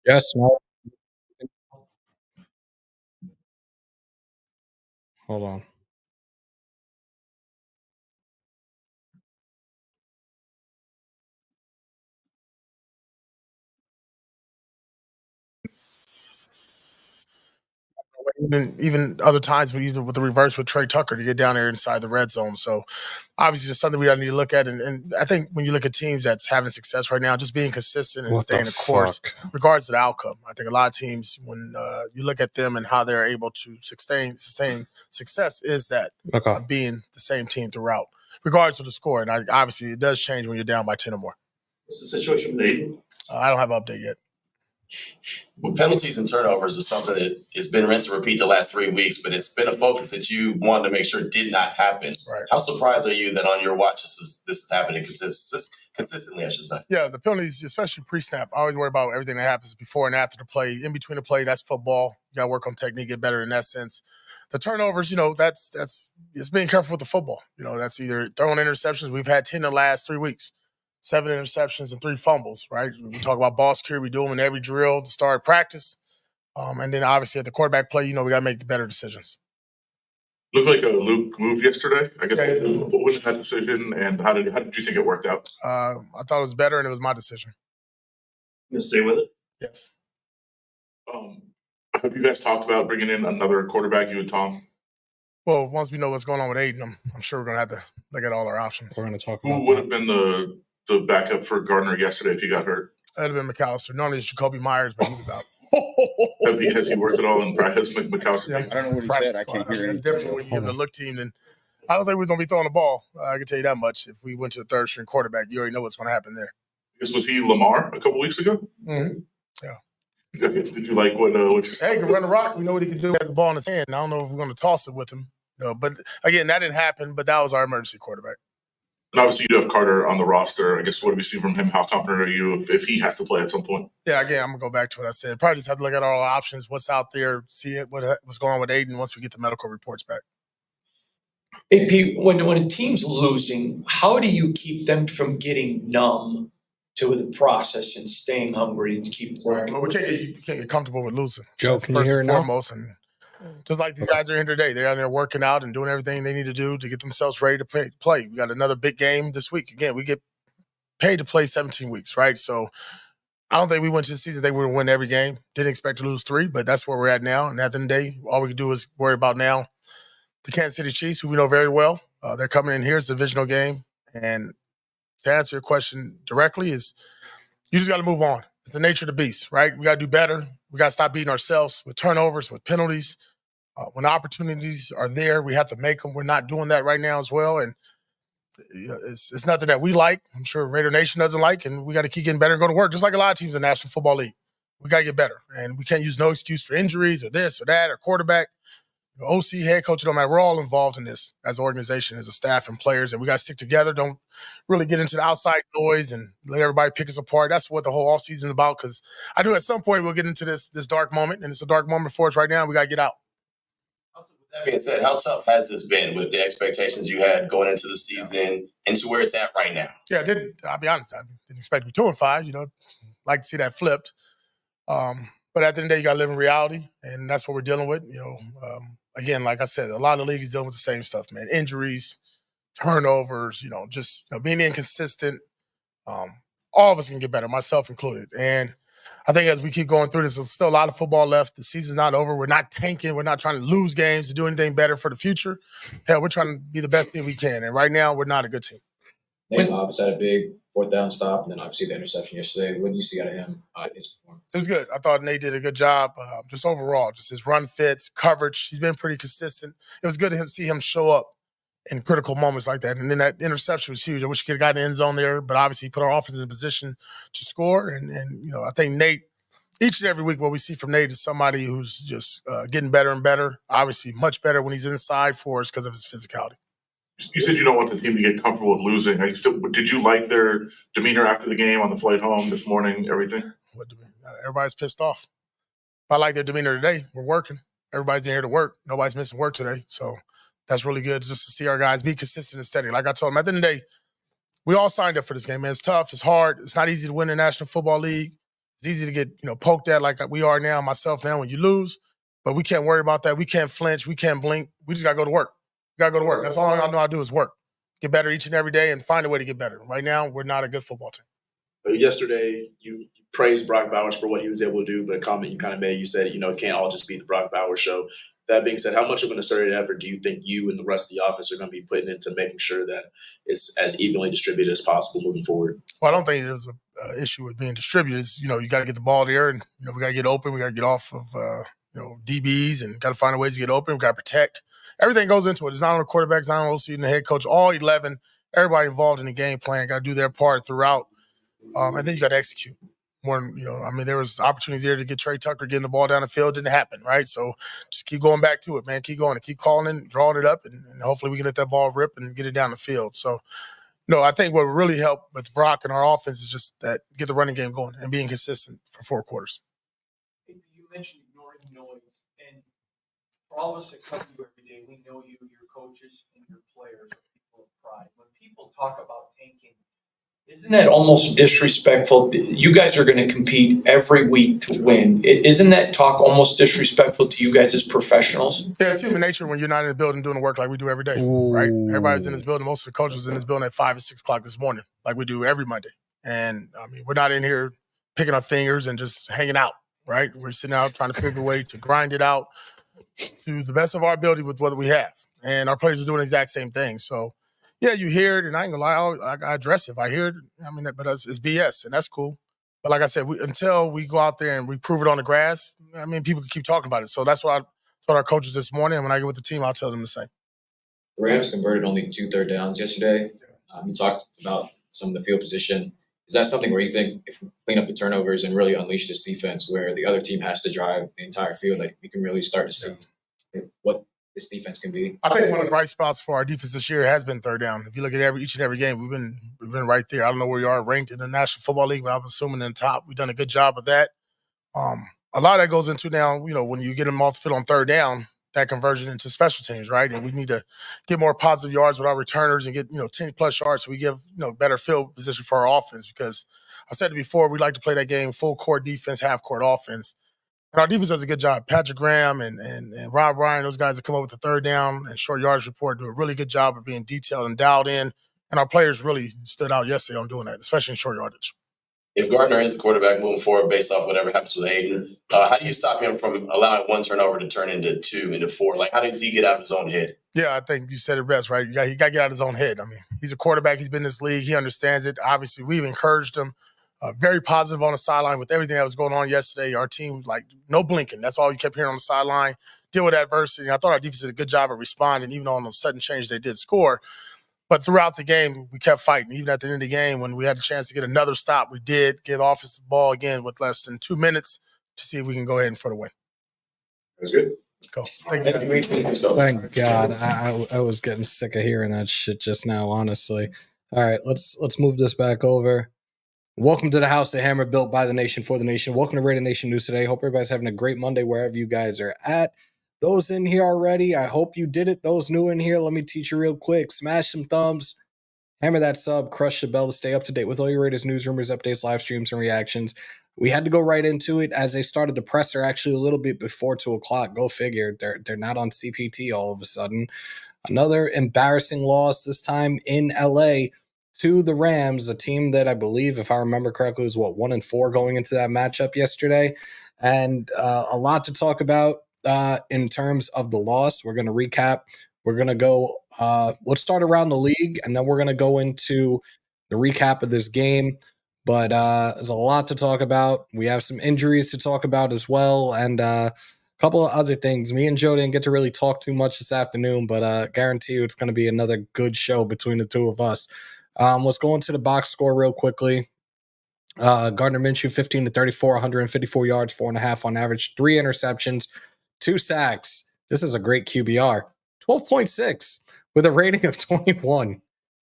Yes, no. Hold on. Even other times, even with the reverse with Trey Tucker to get down there inside the red zone. So obviously, just something we need to look at. And I think when you look at teams that's having success right now, just being consistent and What the staying the course, fuck? regardless of the outcome. I think a lot of teams, when you look at them and how they're able to sustain success, is that Okay. being the same team throughout, regardless of the score. And obviously, it does change when you're down by 10 or more. What's the situation with Aidan? I don't have an update yet. Well, penalties and turnovers is something that has been rinse and repeat the last 3 weeks, but it's been a focus that you wanted to make sure did not happen. Right. How surprised are you that on your watch this is happening consistently, I should say? Yeah, the penalties, especially pre-snap, I always worry about everything that happens before and after the play. In between the play, that's football. You got to work on technique, get better in that sense. The turnovers, that's it's being careful with the football. That's either throwing interceptions. We've had 10 in the last 3 weeks, 7 interceptions and 3 fumbles. Right? We talk about ball security. We do them in every drill to start practice, and then obviously at the quarterback play, we got to make the better decisions. Looked like Luke moved yesterday. I guess what was that decision, and how did you think it worked out? I thought it was better, and it was my decision. You gonna stay with it? Yes. Have you guys talked about bringing in another quarterback, you and Tom? Well, once we know what's going on with Aidan, I'm sure we're going to have to look at all our options. We're going to talk about Who would have been the backup for Gardner yesterday if he got hurt? That would have been McAllister. Normally it's Jacoby Myers, but he was out. Has he worked at all in practice, McAllister? Yeah. I don't know what he said. I can't hear It's anything. different when you have the look team. Then I don't think we're going to be throwing the ball. I can tell you that much. If we went to a third string quarterback, you already know what's going to happen there. Was he Lamar a couple weeks ago? Mm-hmm. Did you like what you said? Hey, he can run the rock. We know what he can do. He has the ball in his hand. I don't know if we're going to toss it with him. But again, that didn't happen. But that was our emergency quarterback. And obviously, you have Carter on the roster. I guess what do we see from him? How confident are you if he has to play at some point? Yeah, again, I'm going to go back to what I said. Probably just have to look at all the options, what's out there, see what's going on with Aidan once we get the medical reports back. AP, when a team's losing, how do you keep them from getting numb to the process and staying hungry and keep working? Well, you can't get comfortable with losing. Joe, That's can you hear it now? foremost, and just like these guys are here today, they're out there working out and doing everything they need to do to get themselves ready to play. We got another big game this week. Again, we get paid to play 17 weeks, right? So I don't think we went to the season they were going to win every game. Didn't expect to lose 3, but that's where we're at now. And at the end of the day, all we can do is worry about now the Kansas City Chiefs, who we know very well. They're coming in here. It's a divisional game. And to answer your question directly is you just got to move on. It's the nature of the beast, right? We got to do better. We got to stop beating ourselves with turnovers, with penalties. When opportunities are there, we have to make them. We're not doing that right now as well. And it's nothing that we like. I'm sure Raider Nation doesn't like. And we got to keep getting better and go to work, just like a lot of teams in the National Football League. We got to get better. And we can't use no excuse for injuries or this or that or quarterback. OC, head coach, it don't matter. We're all involved in this as an organization, as a staff and players, and we got to stick together. Don't really get into the outside noise and let everybody pick us apart. That's what the whole offseason is about, because I knew at some point we'll get into this dark moment, and it's a dark moment for us right now. We got to get out. With that being said, how tough has this been with the expectations you had going into the season into where it's at right now? Yeah, I'll be honest. I didn't expect to be 2-5. Like to see that flipped. But at the end of the day, you got to live in reality, and that's what we're dealing with. Again, like I said, a lot of the leagues dealing with the same stuff, man. Injuries, turnovers, just being inconsistent. All of us can get better, myself included. And I think as we keep going through this, there's still a lot of football left. The season's not over. We're not tanking. We're not trying to lose games to do anything better for the future. Hell, we're trying to be the best team we can. And right now, we're not a good team. Nate obviously had a big 4th down stop, and then obviously the interception yesterday. What did you see out of him, his performance? It was good. I thought Nate did a good job, just overall, just his run fits, coverage. He's been pretty consistent. It was good to see him show up in critical moments like that. And then that interception was huge. I wish he could have gotten in the end zone there, but obviously he put our offense in position to score. And I think Nate, each and every week what we see from Nate is somebody who's just getting better and better, obviously much better when he's inside for us because of his physicality. You said you don't want the team to get comfortable with losing. Did you like their demeanor after the game on the flight home this morning, everything? What demeanor? Everybody's pissed off. If I like their demeanor today, we're working. Everybody's in here to work. Nobody's missing work today. So that's really good just to see our guys be consistent and steady. Like I told them, at the end of the day, we all signed up for this game, man. It's tough. It's hard. It's not easy to win the National Football League. It's easy to get, poked at like we are now, myself now, when you lose. But we can't worry about that. We can't flinch. We can't blink. We just got to go to work. We got to go to work. That's all I know how to do is work. Get better each and every day and find a way to get better. Right now, we're not a good football team. Yesterday, you praised Brock Bowers for what he was able to do, but a comment you kind of made, you said, it can't all just be the Brock Bowers show. That being said, how much of an asserted effort do you think you and the rest of the office are going to be putting into making sure that it's as evenly distributed as possible moving forward? Well, I don't think there's an issue with being distributed. It's, you got to get the ball there, and we got to get open. We got to get off of DBs, and got to find a way to get open. We got to protect. Everything goes into it. It's not on the quarterback, it's not on OC and the head coach. All 11, everybody involved in the game plan, got to do their part throughout, and then you got to execute. There was opportunities there to get Trey Tucker getting the ball down the field. Didn't happen, right? So just keep going back to it, man. Keep going and keep calling it, drawing it up, and hopefully we can let that ball rip and get it down the field. So, I think what really helped with Brock and our offense is just that get the running game going and being consistent for 4 quarters. You mentioned ignoring the noise, and for all of us that come to you every day, we know you, your coaches, and your players are people of pride. When people talk about tanking, isn't that almost disrespectful? You guys are going to compete every week to win. Isn't that talk almost disrespectful to you guys as professionals? Yeah, it's human nature when you're not in the building doing the work like we do every day, right? Everybody's in this building. Most of the coaches in this building at 5 or 6 o'clock this morning, like we do every Monday. And, we're not in here picking our fingers and just hanging out, right? We're sitting out trying to figure a way to grind it out to the best of our ability with what we have. And our players are doing the exact same thing. So, yeah, you hear it, and I ain't gonna lie, I address it. If I hear it, but it's BS, and that's cool. But like I said, until we go out there and we prove it on the grass, people can keep talking about it. So that's what I told our coaches this morning, and when I get with the team, I'll tell them the same. The Rams converted only 2 third downs yesterday. You talked about some of the field position. Is that something where you think if we clean up the turnovers and really unleash this defense where the other team has to drive the entire field, like we can really start to see what this defense can be? I think one of the bright spots for our defense this year has been third down. If you look at each and every game, we've been right there. I don't know where you are ranked in the National Football League, but I'm assuming in the top. We've done a good job of that. A lot of that goes into now, when you get them off the field on third down, that conversion into special teams, right? And we need to get more positive yards with our returners and get 10+ yards so we give better field position for our offense. Because I said it before, we like to play that game full court defense, half court offense. And our defense does a good job. Patrick Graham and Rob Ryan, those guys that come up with the third down and short yards report do a really good job of being detailed and dialed in. And our players really stood out yesterday on doing that, especially in short yardage. If Gardner is the quarterback moving forward based off whatever happens with Aidan, how do you stop him from allowing 1 turnover to turn into 2, into 4? Like, how does he get out of his own head? Yeah, I think you said it best, right? He got to get out of his own head. He's a quarterback. He's been in this league. He understands it. Obviously, we've encouraged him. Very positive on the sideline with everything that was going on yesterday. Our team, no blinking. That's all you kept hearing on the sideline. Deal with adversity. I thought our defense did a good job of responding, even though on the sudden change they did score. But throughout the game, we kept fighting. Even at the end of the game, when we had a chance to get another stop, we did get offense the ball again with less than 2 minutes to see if we can go ahead for the win. That's good. Go. Thank you. Thank God. I was getting sick of hearing that shit just now, honestly. All right, let's move this back over. Welcome to the House of Hammer, built by the nation for the nation. Welcome to Raider Nation News today. Hope everybody's having a great Monday wherever you guys are at. Those in here already, I hope you did it. Those new in here, let me teach you real quick. Smash some thumbs, hammer that sub, crush the bell to stay up to date with all your Raiders news, rumors, updates, live streams, and reactions. We had to go right into it as they started the presser actually a little bit before 2 o'clock. Go figure. They're not on CPT all of a sudden. Another embarrassing loss, this time in LA, to the Rams, a team that I believe, if I remember correctly, was 1-4 going into that matchup yesterday. And a lot to talk about in terms of the loss. We're going to recap. We're going to go, let's start around the league, and then we're going to go into the recap of this game. But there's a lot to talk about. We have some injuries to talk about as well, and a couple of other things. Me and Joe didn't get to really talk too much this afternoon, but I guarantee you it's going to be another good show between the two of us. Let's go into the box score real quickly. Gardner Minshew, 15 to 34, 154 yards, 4.5 on average, 3 interceptions, 2 sacks. This is a great QBR. 12.6 with a rating of 21.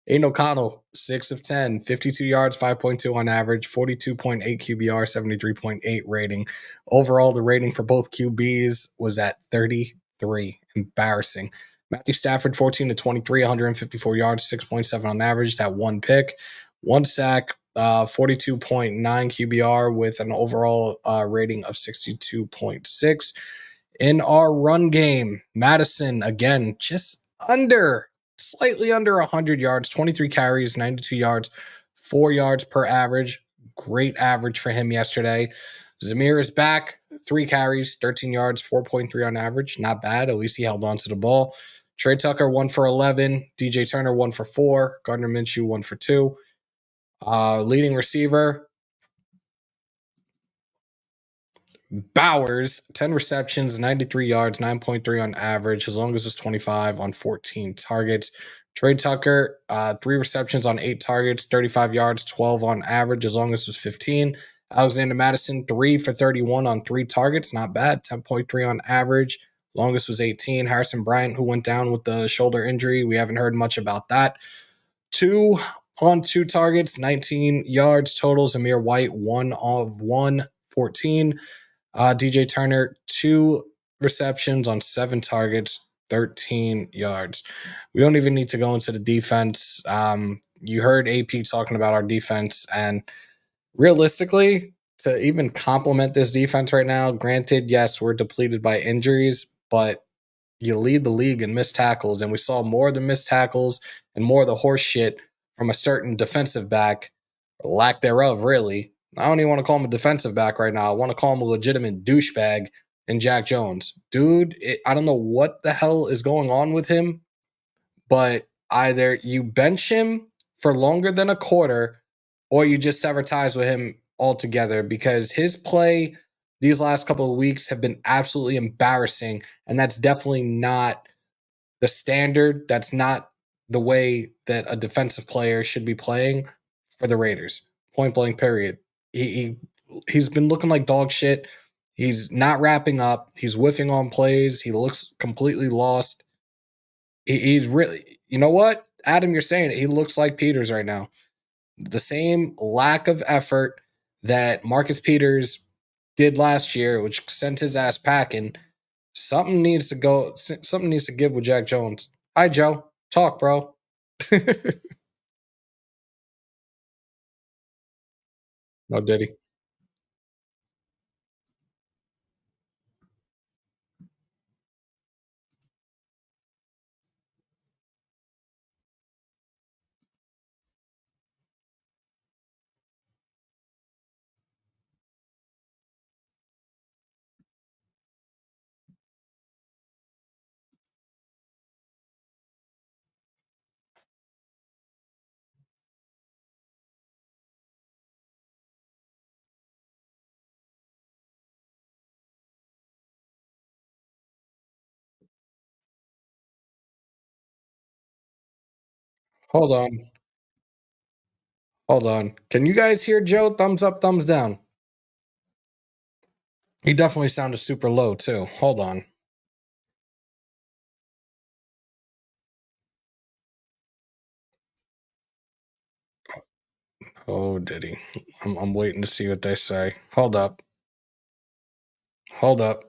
Aidan O'Connell, 6 of 10, 52 yards, 5.2 on average, 42.8 QBR, 73.8 rating. Overall, the rating for both QBs was at 33. Embarrassing. Matthew Stafford, 14 to 23, 154 yards, 6.7 on average. That 1 pick, 1 sack. 42.9 QBR with an overall rating of 62.6. In our run game, Madison, again, just slightly under 100 yards, 23 carries, 92 yards, 4 yards per average. Great average for him yesterday. Zamir is back, 3 carries, 13 yards, 4.3 on average. Not bad. At least he held on to the ball. Trey Tucker, 1 for 11. DJ Turner, 1 for 4. Gardner Minshew, 1 for 2. Leading receiver, Bowers, 10 receptions, 93 yards, 9.3 on average, as long as it's 25 on 14 targets. Trey Tucker, 3 receptions on 8 targets, 35 yards, 12 on average, as long as it's 15. Alexander Madison, 3 for 31 on 3 targets, not bad, 10.3 on average. Longest was 18. Harrison Bryant, who went down with the shoulder injury, we haven't heard much about that. 2 on 2 targets, 19 yards total. Zamir White, 1 of 1, 14. DJ Turner, 2 receptions on 7 targets, 13 yards. We don't even need to go into the defense. You heard AP talking about our defense, and realistically, to even compliment this defense right now, granted, yes, we're depleted by injuries, but you lead the league in missed tackles, and we saw more of the missed tackles and more of the horse shit from a certain defensive back, or lack thereof, really. I don't even want to call him a defensive back right now. I want to call him a legitimate douchebag in Jack Jones. Dude, I don't know what the hell is going on with him, but either you bench him for longer than a quarter or you just sever ties with him altogether, because his play these last couple of weeks have been absolutely embarrassing, and that's definitely not the standard. That's not the way that a defensive player should be playing for the Raiders. Point blank, period. He's been looking like dog shit. He's not wrapping up. He's whiffing on plays. He looks completely lost. He's really, you know what, Adam, you're saying it. He looks like Peters right now. The same lack of effort that Marcus Peters did last year, which sent his ass packing. Something needs to go. Something needs to give with Jack Jones. Hi, Joe. Talk, bro. No, did he? Hold on. Hold on. Can you guys hear Joe? Thumbs up, thumbs down. He definitely sounded super low, too. Hold on. Oh, did he? I'm waiting to see what they say. Hold up. Hold up.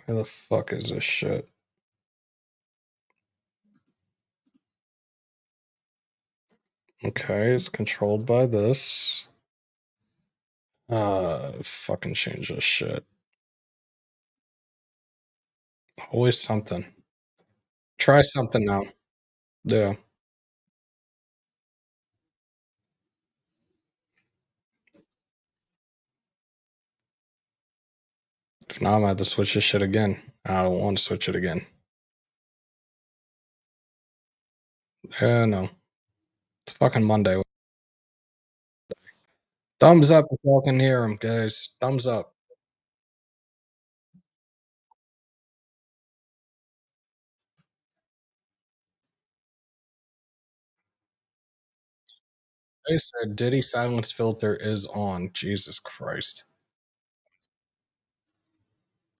Where the fuck is this shit? Okay, it's controlled by this. Fucking change this shit. Always something. Try something now. Yeah. If not, I'm gonna have to switch this shit again. I don't want to switch it again. Yeah, no. It's fucking Monday. Thumbs up if y'all can hear him, guys. Thumbs up. They said Diddy silence filter is on. Jesus Christ.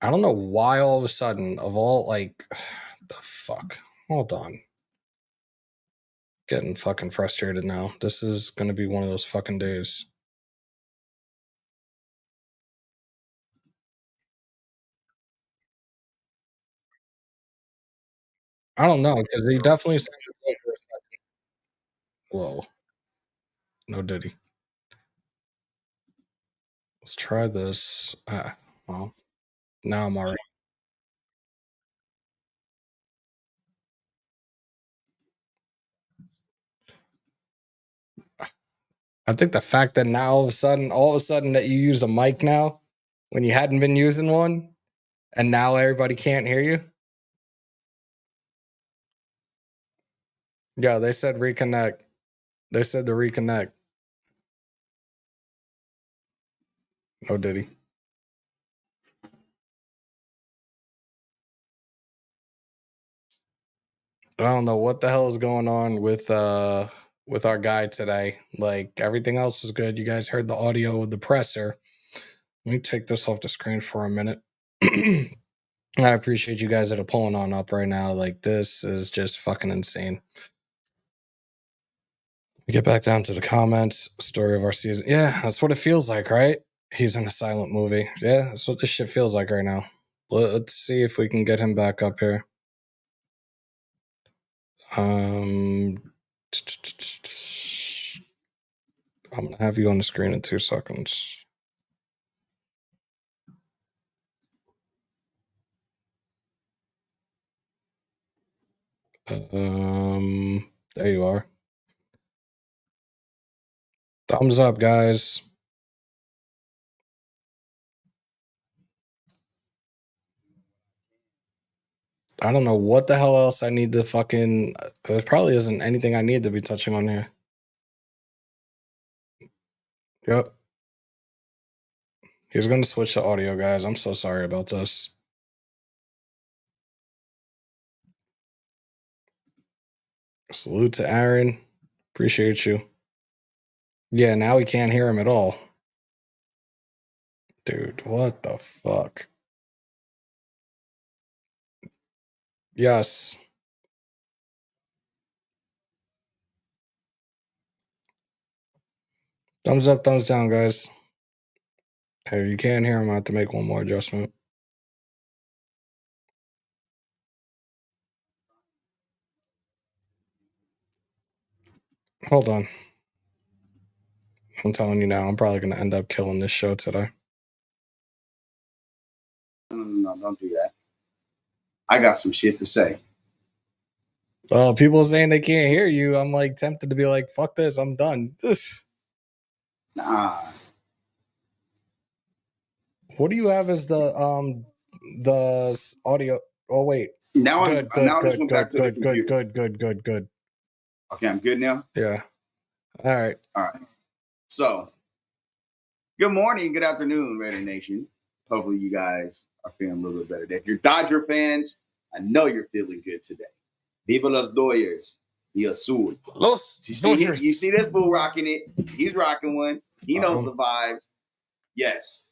I don't know why all of a sudden, of all, like, the fuck. Hold on. Getting fucking frustrated now. This is gonna be one of those fucking days. I don't know, because he definitely sounded low for a second. Whoa. No Diddy. Let's try this. Well, now I'm already. I think the fact that now all of a sudden that you use a mic now when you hadn't been using one, and now everybody can't hear you. Yeah, they said reconnect. They said to reconnect. No Diddy. I don't know what the hell is going on with our guy today. Like everything else was good. You guys heard the audio of the presser. Let me take this off the screen for a minute. I appreciate you guys that are pulling on up right now. Like this is just fucking insane. We get back down to the comments. Story of our season. Yeah, that's what it feels like, right? He's in a silent movie. Yeah, that's what this shit feels like right now. Let's see if we can get him back up here. I'm gonna have you on the screen in 2 seconds. There you are. Thumbs up, guys. I don't know what the hell else I need to fucking. There probably isn't anything I need to be touching on here. Yep. He's going to switch to audio, guys. I'm so sorry about this. Salute to Aaron. Appreciate you. Yeah, now we can't hear him at all. Dude, what the fuck? Yes. Thumbs up, thumbs down, guys. Hey, if you can't hear him, I have to make one more adjustment. Hold on. I'm telling you now, I'm probably going to end up killing this show today. No, don't do that. I got some shit to say. People saying they can't hear you. I'm like tempted to be like, fuck this, I'm done. Nah. What do you have as the audio? Oh wait. Now Good. I just went back to the computer. Good. Okay, I'm good now? Yeah. All right. So, good morning, good afternoon, Raider Nation. Hopefully you guys are feeling a little bit better. If you're Dodger fans, I know you're feeling good today. Viva los Dodgers. Y azul. Los Dodgers. You see this fool rocking it. He's rocking one. He knows the vibes. Yes.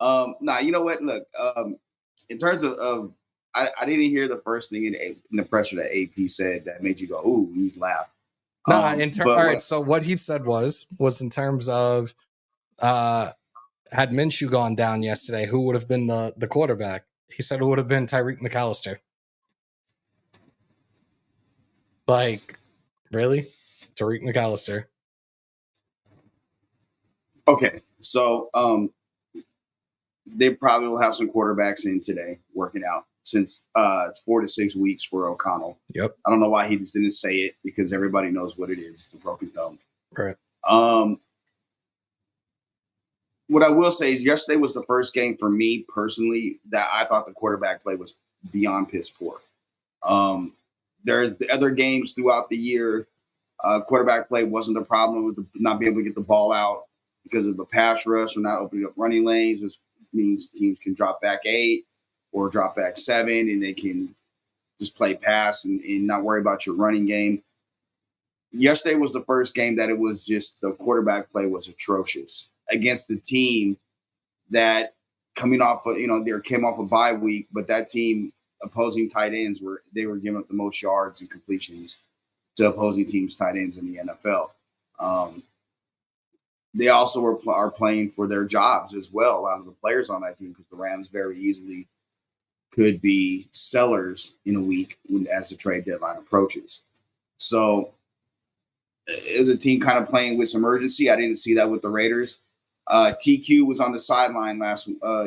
Nah, you know what? Look, in terms of I didn't hear the first thing in the pressure that AP said that made you go, ooh, you laugh. No, all right. So what he said was in terms of had Minshew gone down yesterday, who would have been the quarterback? He said it would have been Tyreek McAllister. Like, really? Tyreek McAllister. Okay, so they probably will have some quarterbacks in today working out since it's 4 to 6 weeks for O'Connell. Yep. I don't know why he just didn't say it because everybody knows what it is, the broken thumb. Right. What I will say is yesterday was the first game for me personally that I thought the quarterback play was beyond piss poor. There are the other games throughout the year. Quarterback play wasn't the problem with not being able to get the ball out because of the pass rush or not opening up running lanes, which means teams can drop back 8 or drop back 7, and they can just play pass and not worry about your running game. Yesterday was the first game that it was just the quarterback play was atrocious against the team that coming off of, they came off a bye week, but that team opposing tight ends were giving up the most yards and completions to opposing teams' tight ends in the NFL. They also are playing for their jobs as well. A lot of the players on that team, because the Rams very easily could be sellers in a week as the trade deadline approaches. So it was a team kind of playing with some urgency. I didn't see that with the Raiders. TQ was on the sideline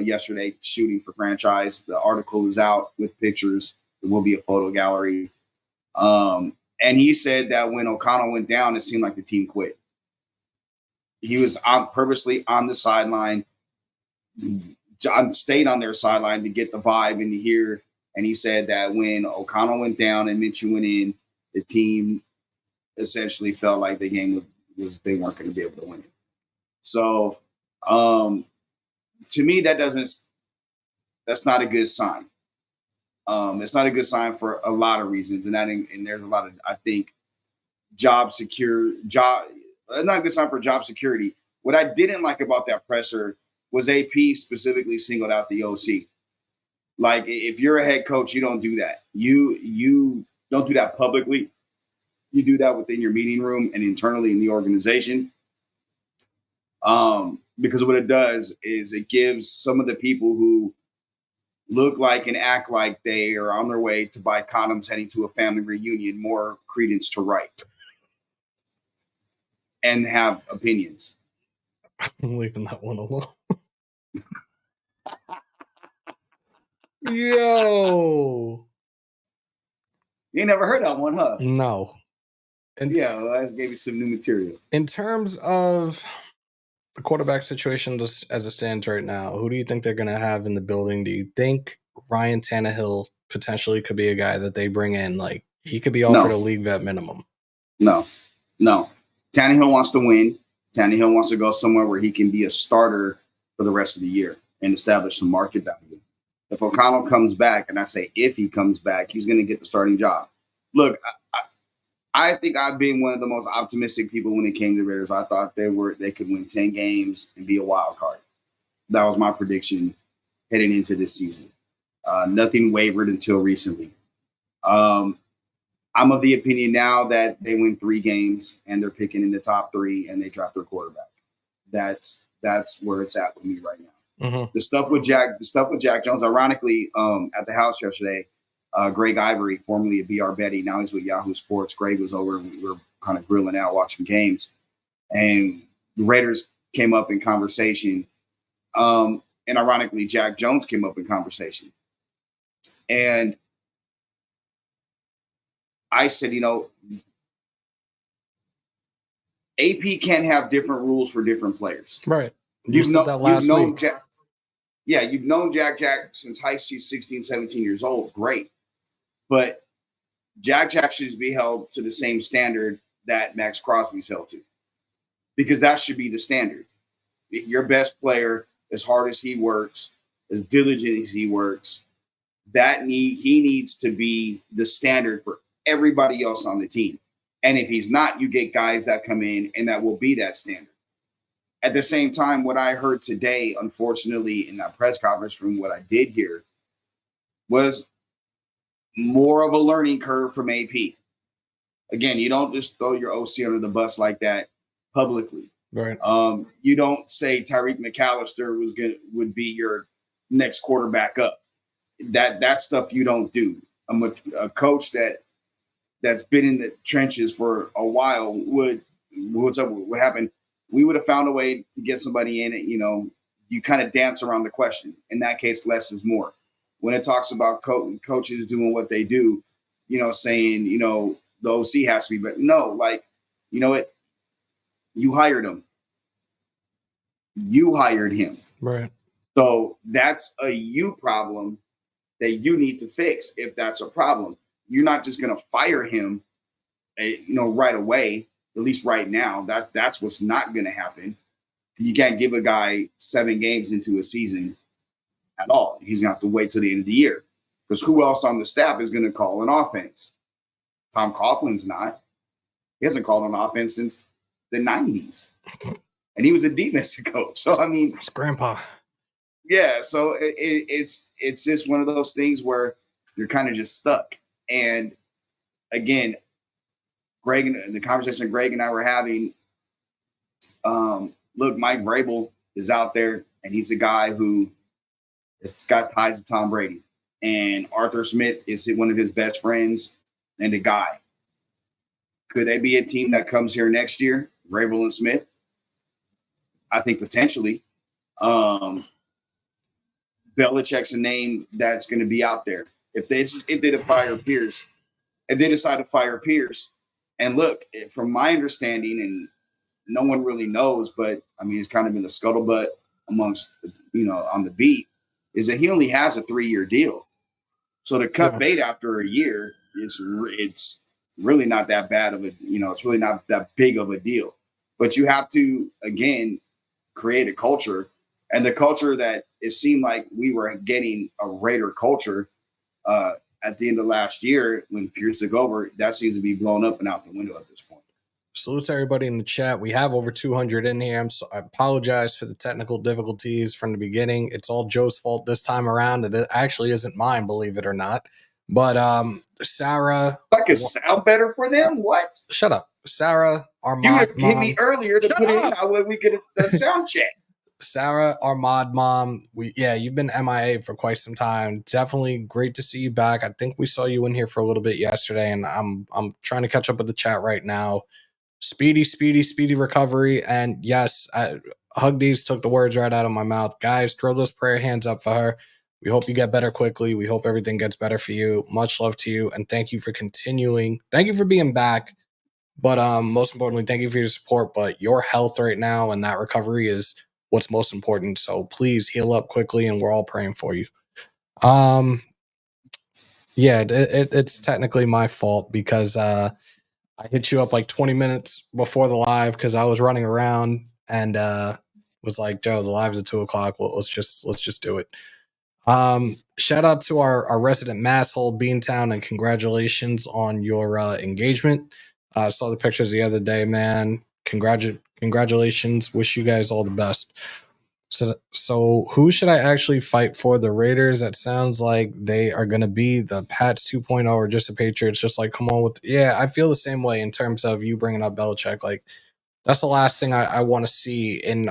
yesterday shooting for franchise. The article is out with pictures. There will be a photo gallery. And he said that when O'Connell went down, it seemed like the team quit. He was purposely on the sideline, stayed on their sideline to get the vibe and to hear. And he said that when O'Connell went down and Mitchell went in, the team essentially felt like the game was they weren't going to be able to win it. So to me, that's not a good sign. It's not a good sign for a lot of reasons, and there's a lot of, I think, not a good sign for job security. What I didn't like about that presser was AP specifically singled out the OC. Like, if you're a head coach, you don't do that. You don't do that publicly. You do that within your meeting room and internally in the organization. Because what it does is it gives some of the people who look like and act like they are on their way to buy condoms heading to a family reunion more credence to write and have opinions. I'm leaving that one alone. Yo. You ain't never heard that one, huh? No. Yeah, well, I just gave you some new material. In terms of the quarterback situation just as it stands right now, who do you think they're going to have in the building? Do you think Ryan Tannehill potentially could be a guy that they bring in? Like, he could be offered a league vet minimum. No. Tannehill wants to win. Tannehill wants to go somewhere where he can be a starter for the rest of the year and establish some market value. If O'Connell comes back, and I say if he comes back, he's going to get the starting job. Look, I think I've been one of the most optimistic people when it came to Raiders. I thought they could win 10 games and be a wild card. That was my prediction heading into this season. Nothing wavered until recently. I'm of the opinion now that they win 3 games and they're picking in the top 3 and they draft their quarterback. That's where it's at with me right now. Mm-hmm. The stuff with Jack Jones, ironically, at the house yesterday, Greg Ivory, formerly of BR Betty, now he's with Yahoo Sports. Greg was over and we were kind of grilling out, watching games. And the Raiders came up in conversation. And ironically, Jack Jones came up in conversation. And I said, AP can't have different rules for different players. Right. You've known that last week. You've known Jack since he's 16, 17 years old. Great. But Jack should be held to the same standard that Max Crosby's held to. Because that should be the standard. Your best player, as hard as he works, as diligent as he works, he needs to be the standard for everybody else on the team. And if he's not, you get guys that come in and that will be that standard. At the same time, what I heard today, unfortunately, in that press conference from what I did hear, was more of a learning curve from AP. Again, you don't just throw your OC under the bus like that publicly. Right. You don't say Tyreek McAllister would be your next quarterback up. That stuff you don't do. I'm a coach that's been in the trenches for a while. What happened? We would have found a way to get somebody in it. You kind of dance around the question. In that case, less is more. When it talks about coaches doing what they do, saying, the OC has to be, but no, like, you know what? You hired him. You hired him. Right. So that's a you problem that you need to fix if that's a problem. You're not just going to fire him, right away. At least right now, that's what's not going to happen. You can't give a guy 7 games into a season at all. He's going to have to wait till the end of the year. Because who else on the staff is going to call an offense? Tom Coughlin's not. He hasn't called an offense since the 90s. And he was a defensive coach. So, I mean. It's grandpa. Yeah, so it's just one of those things where you're kind of just stuck. And, again, the conversation Greg and I were having, look, Mike Vrabel is out there, and he's a guy who has got ties to Tom Brady. And Arthur Smith is one of his best friends and a guy. Could they be a team that comes here next year? Vrabel and Smith? I think potentially. Belichick's a name that's going to be out there. If they decide to fire Pierce, and look, from my understanding, and no one really knows, but I mean, it's kind of in the scuttlebutt amongst, on the beat, is that he only has a 3-year deal. So to cut bait after a year, it's really not that bad of a, it's really not that big of a deal. But you have to, again, create a culture. And the culture that it seemed like we were getting a Raider culture at the end of last year when Pierce took over, that seems to be blown up and out the window at this point. Salute to everybody in the chat. We have over 200 in here. I apologize for the technical difficulties from the beginning. It's all Joe's fault this time around. It actually isn't mine, believe it or not. But Sarah, I could sound better for them. What? Shut up, Sarah. Our You mod would hit me earlier to Shut put it in. up. How would we get a sound check? Sarah, our mod mom. You've been MIA for quite some time. Definitely great to see you back. I think we saw you in here for a little bit yesterday, and I'm trying to catch up with the chat right now. Speedy recovery. And yes, Hug These took the words right out of my mouth. Guys, throw those prayer hands up for her. We hope you get better quickly. We hope everything gets better for you. Much love to you. And thank you for continuing. Thank you for being back. But most importantly, thank you for your support. But your health right now and that recovery is what's most important. So please heal up quickly, and we're all praying for you. It's technically my fault because I hit you up like 20 minutes before the live because I was running around and was like, Joe, the live's at 2:00. Well, let's just do it. Shout out to our resident masshole Beantown, and congratulations on your engagement. I saw the pictures the other day, man. Congratulations. Wish you guys all the best. So who should I actually fight for? The Raiders? That sounds like they are going to be the Pats 2.0 or just the Patriots. Just like, come on with, I feel the same way in terms of you bringing up Belichick. Like, that's the last thing I want to see in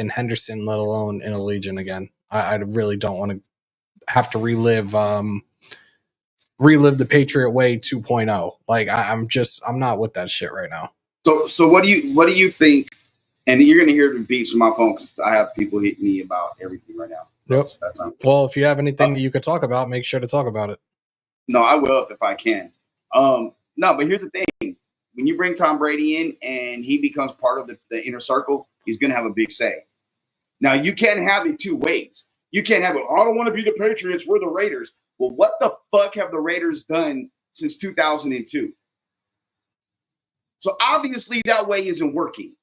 Henderson, let alone in Allegiant again. I really don't want to have to relive the Patriot way 2.0. Like, I'm not with that shit right now. So what do you think? And you're going to hear the beeps on my phone because I have people hitting me about everything right now. Yep. Well, if you have anything that you could talk about, make sure to talk about it. No, I will if I can. No, but here's the thing. When you bring Tom Brady in and he becomes part of the inner circle, he's going to have a big say. Now, you can't have it two ways. You can't have it, I don't want to be the Patriots, we're the Raiders. Well, what the fuck have the Raiders done since 2002? So obviously that way isn't working.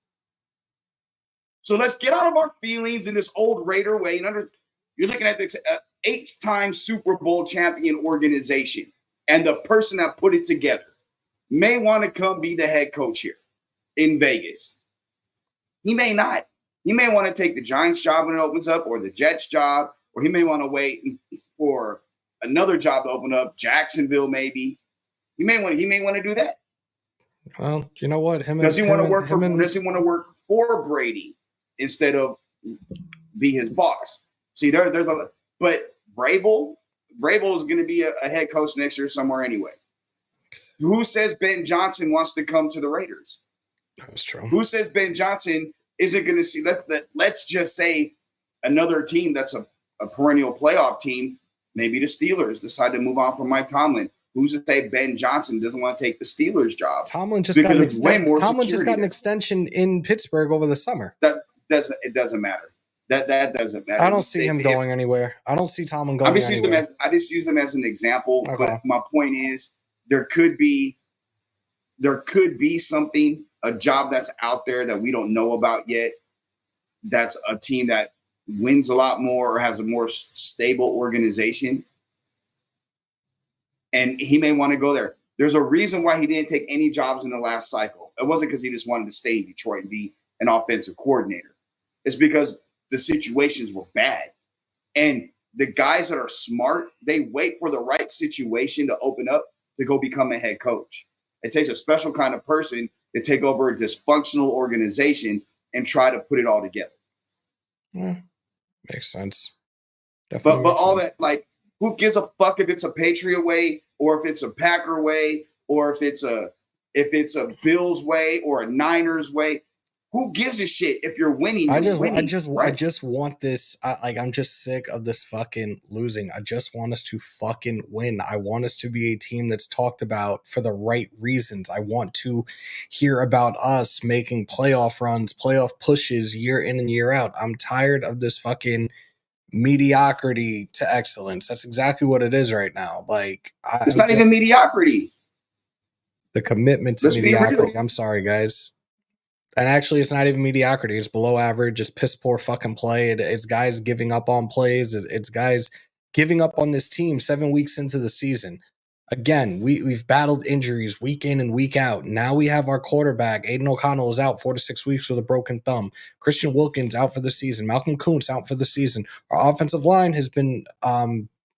So let's get out of our feelings in this old Raider way. And you're looking at this 8-time Super Bowl champion organization, and the person that put it together may want to come be the head coach here in Vegas. He may not. He may want to take the Giants job when it opens up, or the Jets job, or he may want to wait for another job to open up, Jacksonville maybe. He may want to do that. Well, you know what? Does he want to work for Brady instead of be his boss? See, but Vrabel is going to be a head coach next year somewhere anyway. Who says Ben Johnson wants to come to the Raiders? That's true. Who says Ben Johnson isn't going to see? Let's just say another team that's a perennial playoff team, maybe the Steelers, decide to move on from Mike Tomlin. Who's to say Ben Johnson doesn't want to take the Steelers job? Tomlin just got an extension in Pittsburgh over the summer. It doesn't matter. That doesn't matter. I don't see him going anywhere. I don't see Tomlin going anywhere. I just use him as an example. Okay. But my point is, there could be something, a job that's out there that we don't know about yet. That's a team that wins a lot more or has a more stable organization. And he may want to go there. There's a reason why he didn't take any jobs in the last cycle. It wasn't because he just wanted to stay in Detroit and be an offensive coordinator. It's because the situations were bad. And the guys that are smart, they wait for the right situation to open up to go become a head coach. It takes a special kind of person to take over a dysfunctional organization and try to put it all together. Makes sense. Definitely. But all that, like, who gives a fuck if it's a Patriot way or if it's a Packer way or if it's a if it's a Bills way or a Niners way. Who gives a shit if you're winning? I You're just winning, I right? just want this. I'm just sick of this fucking losing. I just want us to fucking win. I want us to be a team that's talked about for the right reasons. I want to hear about us making playoff runs, playoff pushes year in and year out. I'm tired of this fucking mediocrity to excellence. That's exactly what it is right now. Like It's I'm not even just mediocrity. the commitment to Let's be mediocrity. real. I'm sorry, guys. And actually, it's not even mediocrity. It's below average. It's piss poor fucking play. It's guys giving up on plays. It's guys giving up on this team 7 weeks into the season. Again, we've battled injuries week in and week out. Now we have our quarterback. Aidan O'Connell is out 4 to 6 weeks with a broken thumb. Christian Wilkins out for the season. Malcolm Kuntz out for the season. Our offensive line has been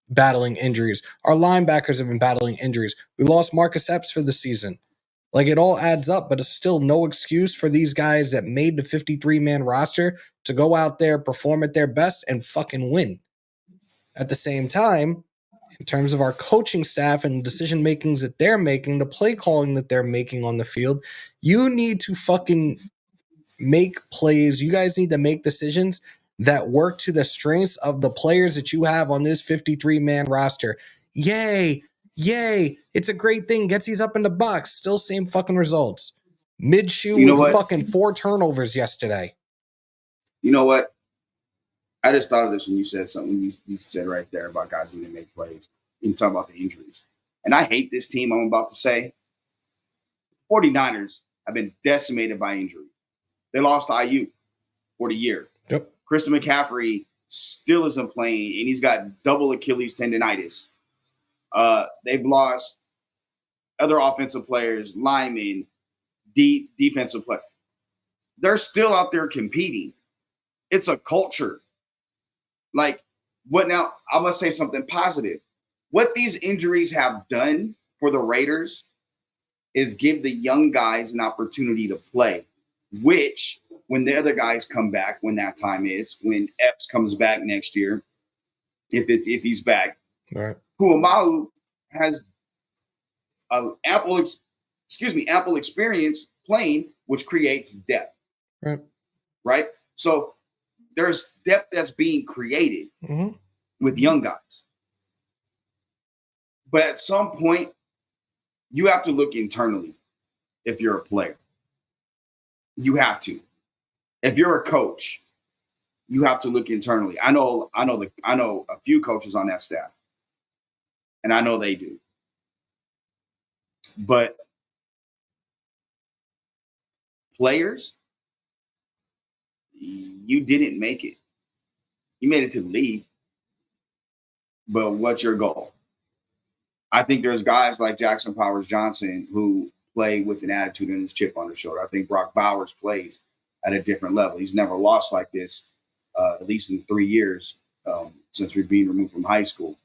battling injuries. Our linebackers have been battling injuries. We lost Marcus Epps for the season. Like, it all adds up, but it's still no excuse for these guys that made the 53-man roster to go out there, perform at their best, and fucking win. At the same time, in terms of our coaching staff and decision makings that they're making, the play calling that they're making on the field, you need to fucking make plays. You guys need to make decisions that work to the strengths of the players that you have on this 53-man roster. Yay. It's a great thing. Gets these up in the box. Still same fucking results. Minshew You know with what? fucking 4 turnovers yesterday. You know what? I just thought of this when you said something you said right there about guys who didn't make plays. You talk about the injuries. And I hate this team I'm about to say. 49ers have been decimated by injury. They lost to IU for the year. Yep. Christian McCaffrey still isn't playing, and he's got double Achilles tendonitis. They've lost other offensive players, linemen, defensive players. They're still out there competing. It's a culture. Like, what now? I'm going to say something positive. What these injuries have done for the Raiders is give the young guys an opportunity to play, which when the other guys come back, when that time is, when Epps comes back next year, if he's back, All right. Huamalu has ample experience playing, which creates depth. Right? So there's depth that's being created with young guys. But at some point, you have to look internally if you're a player. You have to. If you're a coach, you have to look internally. I know a few coaches on that staff, and I know they do. But players, you didn't make it. You made it to the league, but what's your goal? I think there's guys like Jackson Powers Johnson who play with an attitude and his chip on his shoulder. I think Brock Bowers plays at a different level. He's never lost like this, at least in 3 years since we've been removed from high school.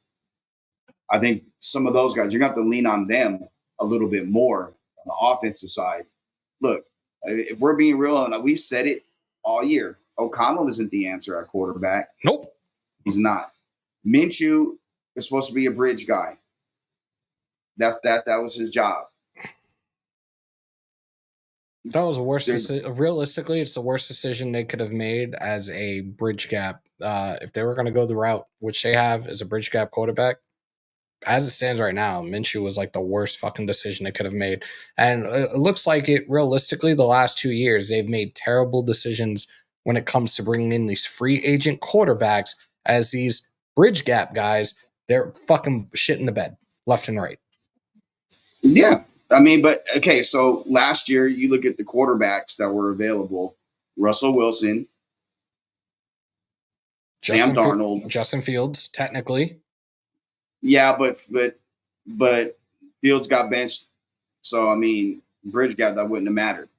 I think some of those guys, you're going to have to lean on them a little bit more on the offensive side. Look, if we're being real, and we said it all year, O'Connell isn't the answer at quarterback. Nope. He's not. Minshew is supposed to be a bridge guy. That was his job. That was the worst decision. Realistically, it's the worst decision they could have made as a bridge gap. If they were going to go the route, which they have as a bridge gap quarterback, as it stands right now, Minshew was like the worst fucking decision they could have made. And it looks like it realistically, the last 2 years, they've made terrible decisions when it comes to bringing in these free agent quarterbacks as these bridge gap guys. They're fucking shit in the bed, left and right. Yeah. I mean, but okay, so last year you look at the quarterbacks that were available: Russell Wilson, Sam Darnold, Justin Fields, technically. Yeah, but Fields got benched. So I mean, bridge gap, that wouldn't have mattered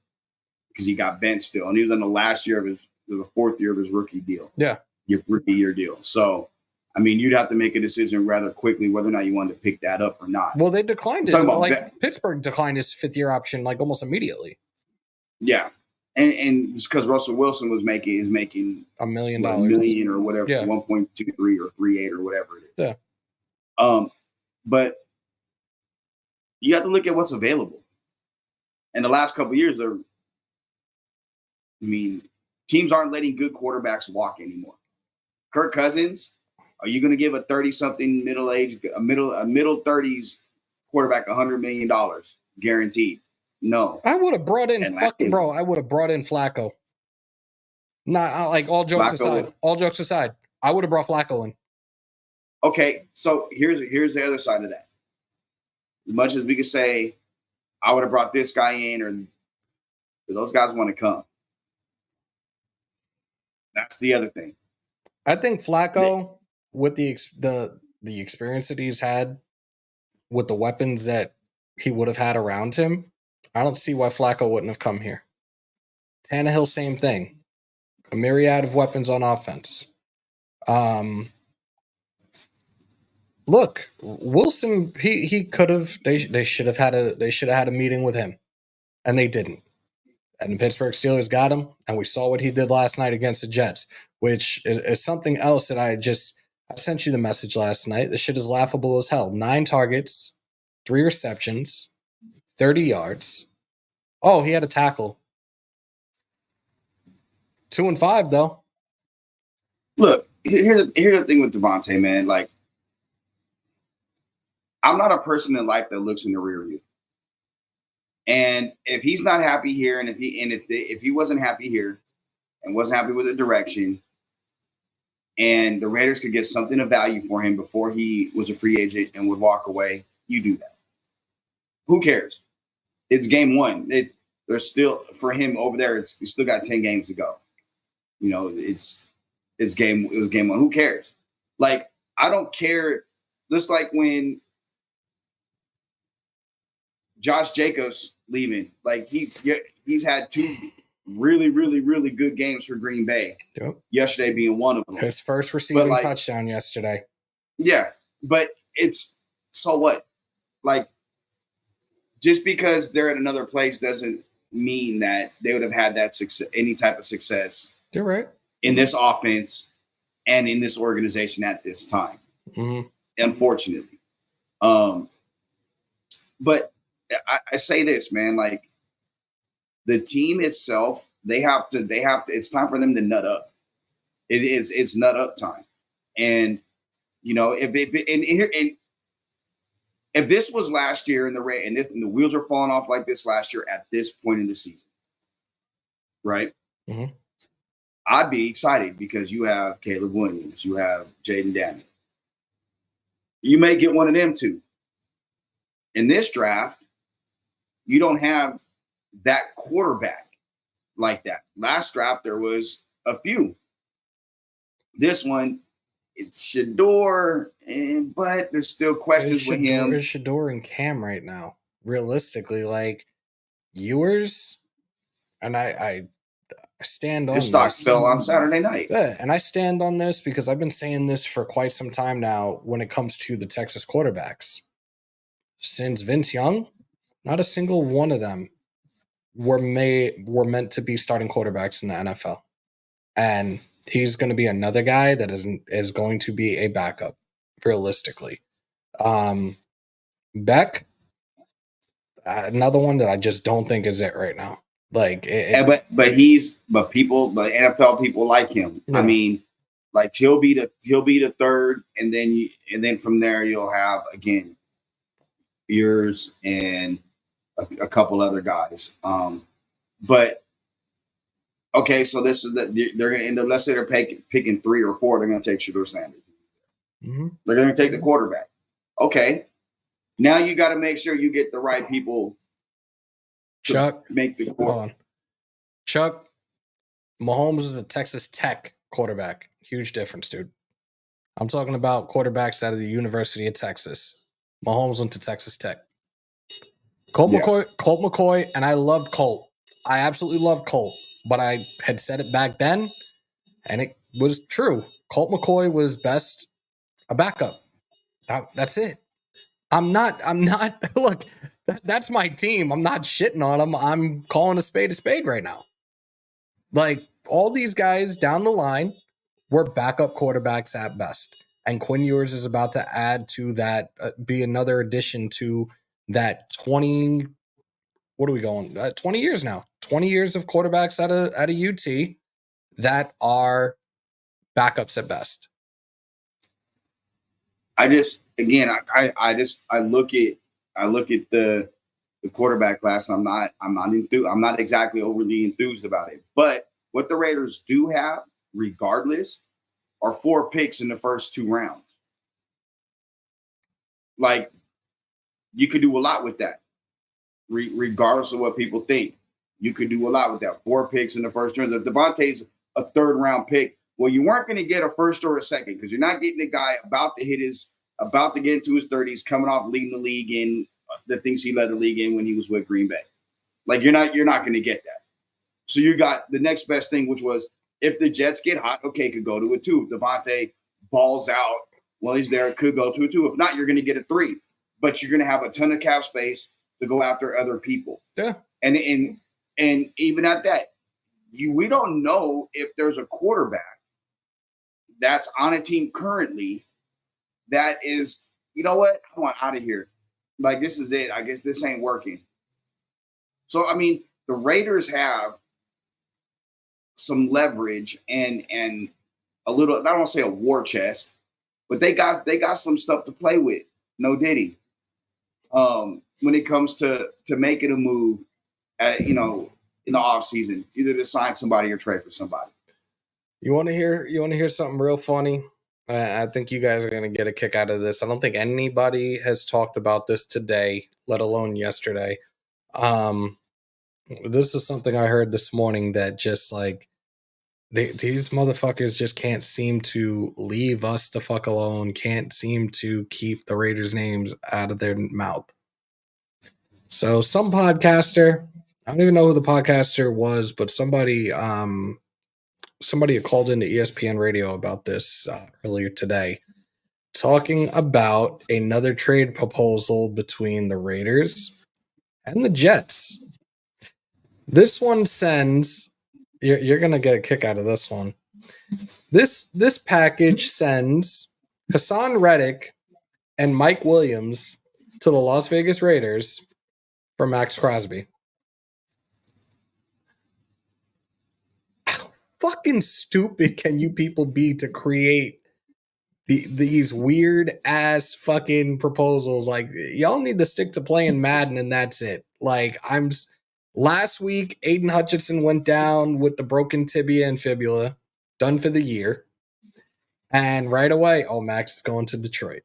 because he got benched still, and he was in the last year of the 4th year of his rookie deal. Yeah, your rookie year deal. So I mean, you'd have to make a decision rather quickly whether or not you wanted to pick that up or not. Well, they declined it. Like Pittsburgh declined his 5th year option like almost immediately. Yeah, and it's because Russell Wilson is making $1 million, or whatever, yeah. 1.23 or 3.8 or whatever it is. Yeah. But you have to look at what's available. And the last couple of years, teams aren't letting good quarterbacks walk anymore. Kirk Cousins, are you going to give a 30-something a middle 30s quarterback $100 million guaranteed? No. I would have brought in I would have brought in Flacco. Not like all jokes aside, I would have brought Flacco in. Okay, so here's the other side of that. As much as we could say, I would have brought this guy in, or those guys want to come. That's the other thing. I think Flacco, with the experience that he's had, with the weapons that he would have had around him, I don't see why Flacco wouldn't have come here. Tannehill, same thing. A myriad of weapons on offense. Look, Wilson, he could have. They should have had a meeting with him, and they didn't. And the Pittsburgh Steelers got him, and we saw what he did last night against the Jets, which is something else that I sent you the message last night. This shit is laughable as hell. 9 targets, 3 receptions, 30 yards. Oh, he had a tackle. 2 and 5 though. Look, here's the thing with Devontae, man. Like, I'm not a person in life that looks in the rear view. And if he's not happy here, and if he wasn't happy here, and wasn't happy with the direction, and the Raiders could get something of value for him before he was a free agent and would walk away, you do that. Who cares? It's game 1. There's still, for him over there, you still got 10 games to go. You know, it was game 1. Who cares? Like, I don't care. Just like when Josh Jacobs leaving, like he's had 2 really, really, really good games for Green Bay. Yep. Yesterday being one of them. His first receiving touchdown yesterday. Yeah, but it's so what? Like, just because they're at another place doesn't mean that they would have had that success, any type of success. You're right. In this offense and in this organization at this time, unfortunately. But I say this, man, like, the team itself, they have to, it's time for them to nut up. It's nut up time. And, you know, if this was last year and the wheels are falling off like this last year at this point in the season, right? Mm-hmm. I'd be excited because you have Caleb Williams, you have Jaden Daniels. You may get one of them too. In this draft, you don't have that quarterback like that. Last draft, there was a few. This one, it's Shador, but there's still questions with him. There's Shador and Cam right now. Realistically, like, Ewers, and I stand on his stock this. fell on Saturday night. Yeah, and I stand on this because I've been saying this for quite some time now when it comes to the Texas quarterbacks. Since Vince Young, not a single one of them were meant to be starting quarterbacks in the NFL. And he's going to be another guy that is going to be a backup, realistically. Beck, another one that I just don't think is it right now. Like, but NFL people like him. Yeah. I mean, like, he'll be the third, and then from there you'll have again Ears and a couple other guys. But okay, so this is that they're going to end up. Let's say they're picking 3 or 4. They're going to take Shador Sanders. Mm-hmm. They're going to take the quarterback. Okay, now you got to make sure you get the right people. Chuck, make the quarterback. Chuck, Mahomes is a Texas Tech quarterback. Huge difference, dude. I'm talking about quarterbacks out of the University of Texas. Mahomes went to Texas Tech. Colt McCoy, and I loved Colt. I absolutely loved Colt, but I had said it back then, and it was true. Colt McCoy was best a backup. That's it. I'm not. Look, that's my team. I'm not shitting on them. I'm calling a spade right now. Like, all these guys down the line were backup quarterbacks at best. And Quinn Ewers is about to add to that, be another addition to that 20 what are we going? 20 years now. 20 years of quarterbacks at a UT that are backups at best. I just again I look at the quarterback class. I'm not exactly overly enthused about it. But what the Raiders do have, regardless, are 4 picks in the first 2 rounds. Like, you could do a lot with that, regardless of what people think. You could do a lot with that. 4 picks in the first round. Devontae's a 3rd round pick. Well, you weren't going to get a first or a second because you're not getting a guy about to get into his 30s, coming off leading the league in the things he led the league in when he was with Green Bay. Like, you're not going to get that. So you got the next best thing, which was if the Jets get hot, okay, could go to a 2. If Devontae balls out while he's there, it could go to a 2. If not, you're going to get a 3. But you're going to have a ton of cap space to go after other people. Yeah. And even at that, we don't know if there's a quarterback that's on a team currently that is, you know what, I want out of here. Like, this is it. I guess this ain't working. So, I mean, the Raiders have some leverage and a little, I don't want to say a war chest, but they got some stuff to play with. No diddy. When it comes to making a move in the offseason, either to sign somebody or trade for somebody. You want to hear something real funny? I think you guys are going to get a kick out of this. I don't think anybody has talked about this today, let alone yesterday. This is something I heard this morning that just like these motherfuckers just can't seem to leave us the fuck alone, can't seem to keep the Raiders' names out of their mouth. So some podcaster, I don't even know who the podcaster was, but somebody had called into ESPN radio about this earlier today, talking about another trade proposal between the Raiders and the Jets. This one sends, you're going to get a kick out of this one. This package sends Hassan Reddick and Mike Williams to the Las Vegas Raiders for Max Crosby. How fucking stupid can you people be to create these weird ass fucking proposals? Like, y'all need to stick to playing Madden and that's it. Like, last week, Aidan Hutchinson went down with the broken tibia and fibula, done for the year. And right away, Max is going to Detroit.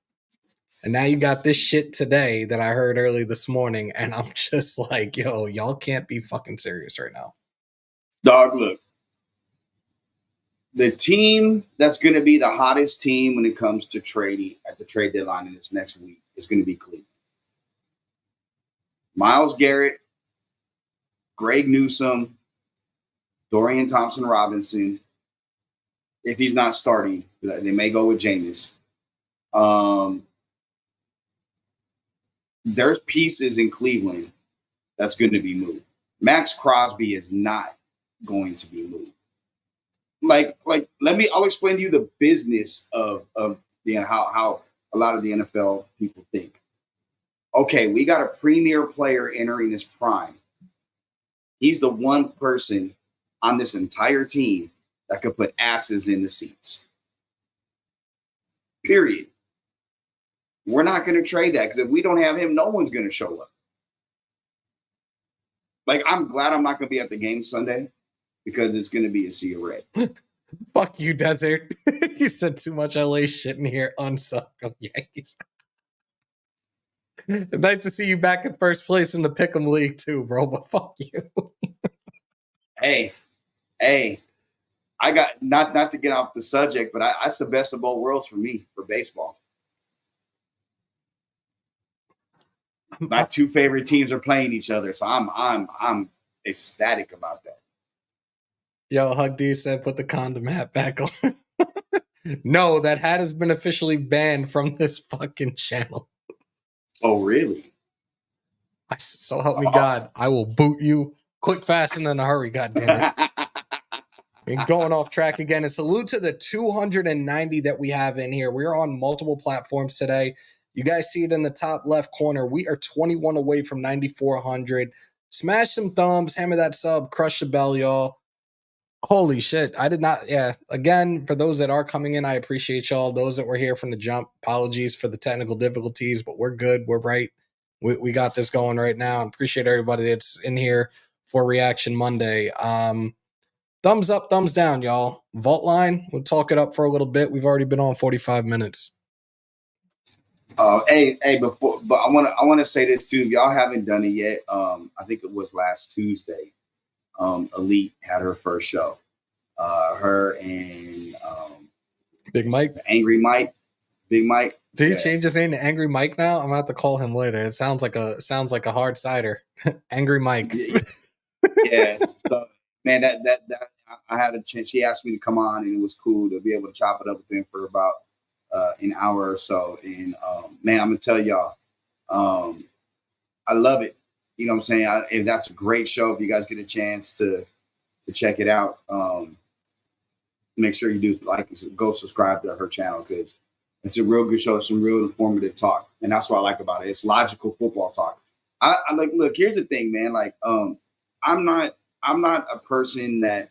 And now you got this shit today that I heard early this morning, and I'm just like, yo, y'all can't be fucking serious right now. Dog, look. The team that's going to be the hottest team when it comes to trading at the trade deadline in this next week is going to be Cleveland. Myles Garrett, Greg Newsome, Dorian Thompson-Robinson. If he's not starting, they may go with Jameis. There's pieces in Cleveland that's going to be moved. Max Crosby is not going to be moved. I'll explain to you the business of how a lot of the NFL people think. Okay, we got a premier player entering his prime. He's the one person on this entire team that could put asses in the seats. Period. We're not going to trade that because if we don't have him, no one's going to show up. Like, I'm glad I'm not going to be at the game Sunday because it's going to be a sea of red. Fuck you, Desert. You said too much LA shit in here. Unsuck of Yankees. Nice to see you back in first place in the Pick'em League too, bro, but fuck you. Hey, I got not to get off the subject, but that's the best of both worlds for me for baseball. My 2 favorite teams are playing each other, so I'm ecstatic about that. Yo, Hug D said put the condom hat back on. No, that hat has been officially banned from this fucking channel. Oh, really? So help me God, I will boot you quick, fast, and in a hurry, goddammit. And going off track again, and salute to the 290 that we have in here. We're on multiple platforms today. You guys see it in the top left corner. We are 21 away from 9,400. Smash some thumbs, hammer that sub, crush the bell, y'all. Holy shit. I did not. Yeah. Again, for those that are coming in, I appreciate y'all. Those that were here from the jump, apologies for the technical difficulties, but we're good. We're right. We got this going right now. And appreciate everybody that's in here for Reaction Monday. Thumbs up, thumbs down, y'all. Vault line, we'll talk it up for a little bit. We've already been on 45 minutes. But I want to say this too. If y'all haven't done it yet, I think it was last Tuesday. Elite had her first show. Her and Big Mike, Angry Mike, Big Mike. Did he change his name to Angry Mike now? I'm gonna have to call him later. It sounds like a hard cider. Angry Mike. Yeah. So man, that I had a chance. She asked me to come on, and it was cool to be able to chop it up with him for about an hour or so. And man, I'm gonna tell y'all, I love it. You know what I'm saying? And that's a great show. If you guys get a chance to check it out, make sure you do go subscribe to her channel because it's a real good show. It's some real informative talk, and that's what I like about it. It's logical football talk. I like. Look, here's the thing, man. Like, I'm not a person that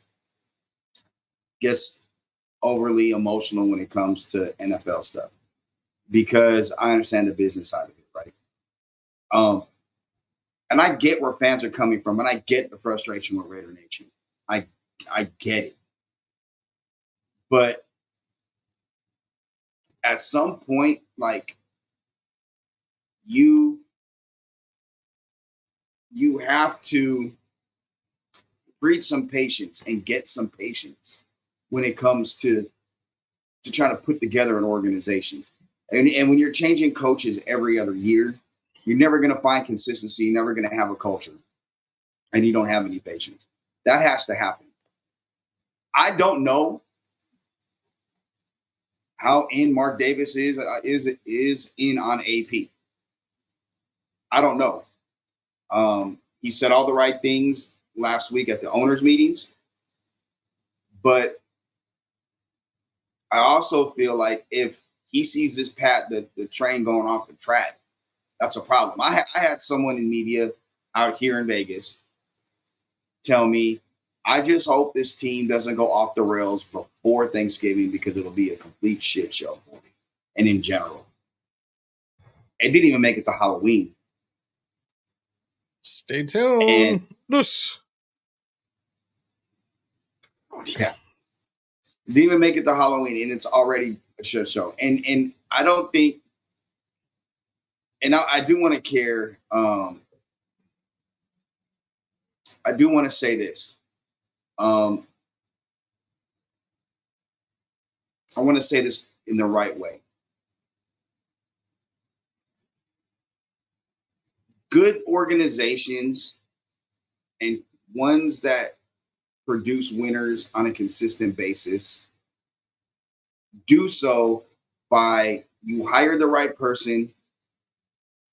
gets overly emotional when it comes to NFL stuff because I understand the business side of it, right? And I get where fans are coming from, and I get the frustration with Raider Nation. I get it. But at some point, like you have to breed some patience and get some patience when it comes to trying to put together an organization. And when you're changing coaches every other year, you're never going to find consistency. You're never going to have a culture, and you don't have any patience. That has to happen. I don't know how in Mark Davis is in on AP. I don't know. He said all the right things last week at the owners' meetings, but I also feel like if he sees this the train going off the track, that's a problem. I had someone in media out here in Vegas tell me, I just hope this team doesn't go off the rails before Thanksgiving because it'll be a complete shit show for me. And in general, it didn't even make it to Halloween. Stay tuned. And yeah, didn't even make it to Halloween, and it's already a shit show. And I don't think, and I do want to care. I do want to say this. I want to say this in the right way. Good organizations and ones that produce winners on a consistent basis do so by you hire the right person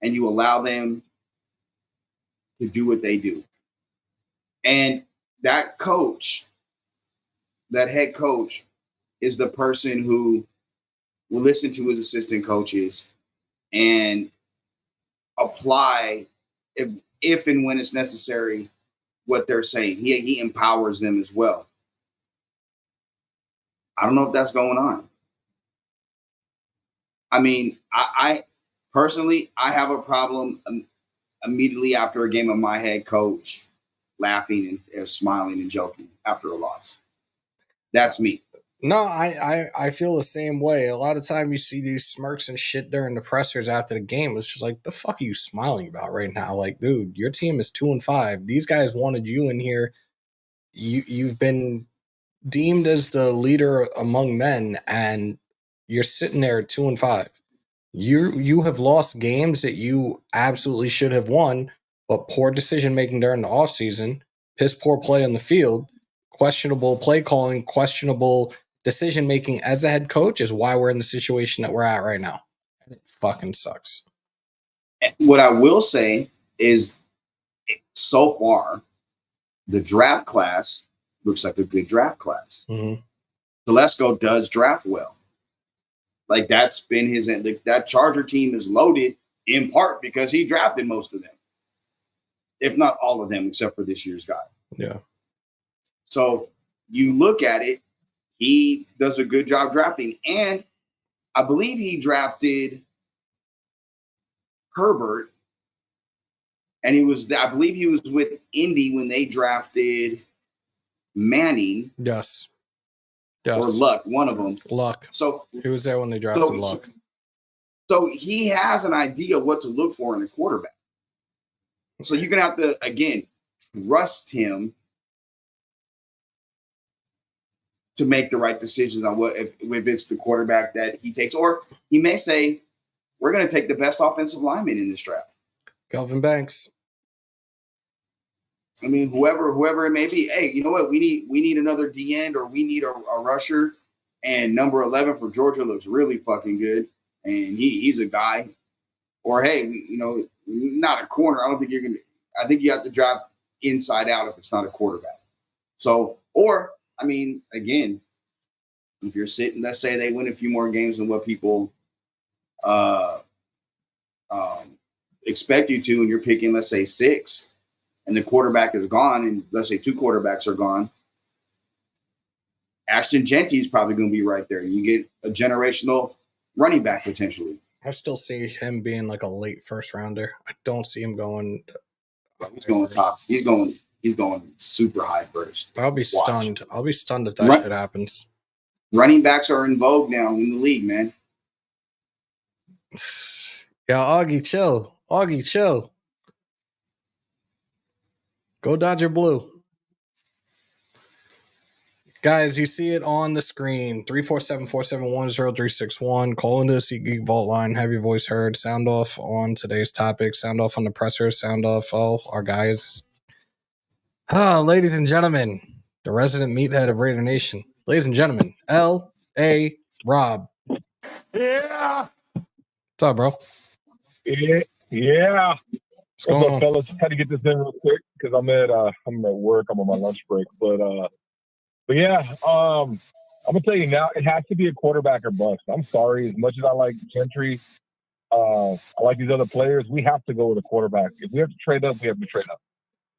and you allow them to do what they do. And that coach, that head coach, is the person who will listen to his assistant coaches and apply, if and when it's necessary, what they're saying. He empowers them as well. I don't know if that's going on. I mean, I personally, I have a problem immediately after a game of my head coach laughing and smiling and joking after a loss. That's me. No, I feel the same way. A lot of time you see these smirks and shit during the pressers after the game. It's just like, the fuck are you smiling about right now? Like, dude, your team is 2-5. These guys wanted you in here. You've been deemed as the leader among men, and you're sitting there at 2-5. You have lost games that you absolutely should have won, but poor decision making during the offseason, piss poor play on the field, questionable play calling, questionable decision making as a head coach is why we're in the situation that we're at right now. And it fucking sucks. What I will say is, so far, the draft class looks like a good draft class. Mm-hmm. Telesco does draft well. Like, that's been his end. That Charger team is loaded in part because he drafted most of them. if not all of them, except for this year's guy. Yeah. So you look at it, he does a good job drafting. And I believe he drafted Herbert. And I believe he was with Indy when they drafted Manning. Yes. Or Luck, one of them. Luck. So he was there when they drafted Luck. So he has an idea of what to look for in a quarterback. So you're going to have to, again, trust him to make the right decisions on if it's the quarterback that he takes. Or he may say, we're going to take the best offensive lineman in this draft. Kelvin Banks. I mean, whoever it may be. Hey, you know what? We need another D end, or we need a rusher. And number 11 for Georgia looks really fucking good, and he's a guy. Or hey, not a corner. I don't think you're gonna. I think you have to drop inside out if it's not a quarterback. So, or I mean, again, if you're sitting, let's say they win a few more games than what people expect you to, and you're picking, let's say 6. And the quarterback is gone, and let's say 2 quarterbacks are gone, Ashton Genty is probably going to be right there. You get a generational running back potentially. I still see him being like a late first rounder. I don't see him going. He's going top. He's going super high first. I'll be stunned. I'll be stunned if that shit happens. Running backs are in vogue now in the league, man. Yo, Augie, chill. Augie, chill. Go Dodger Blue. Guys, you see it on the screen. 347-471-0361. Call into the SeatGeek Vault line. Have your voice heard. Sound off on today's topic. Sound off on the presser. Sound off all our guys. Ladies and gentlemen, the resident meathead of Raider Nation. Ladies and gentlemen, L.A. Rob. Yeah. What's up, bro? Yeah. What's going on, fellas? Had to get this in real quick because I'm at work. I'm on my lunch break, but yeah. I'm gonna tell you now. It has to be a quarterback or bust. I'm sorry. As much as I like Gentry, I like these other players. We have to go with a quarterback. If we have to trade up, we have to trade up.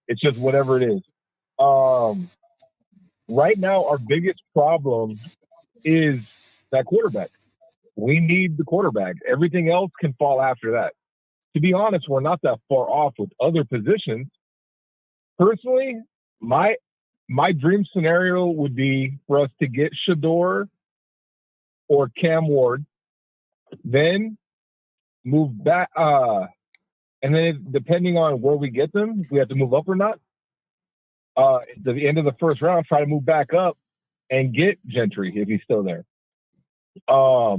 It's just whatever it is. Right now, our biggest problem is that quarterback. We need the quarterback. Everything else can fall after that. To be honest, we're not that far off with other positions. Personally, my dream scenario would be for us to get Shador or Cam Ward, then move back, and then depending on where we get them, if we have to move up or not, at the end of the first round, try to move back up and get Gentry if he's still there. I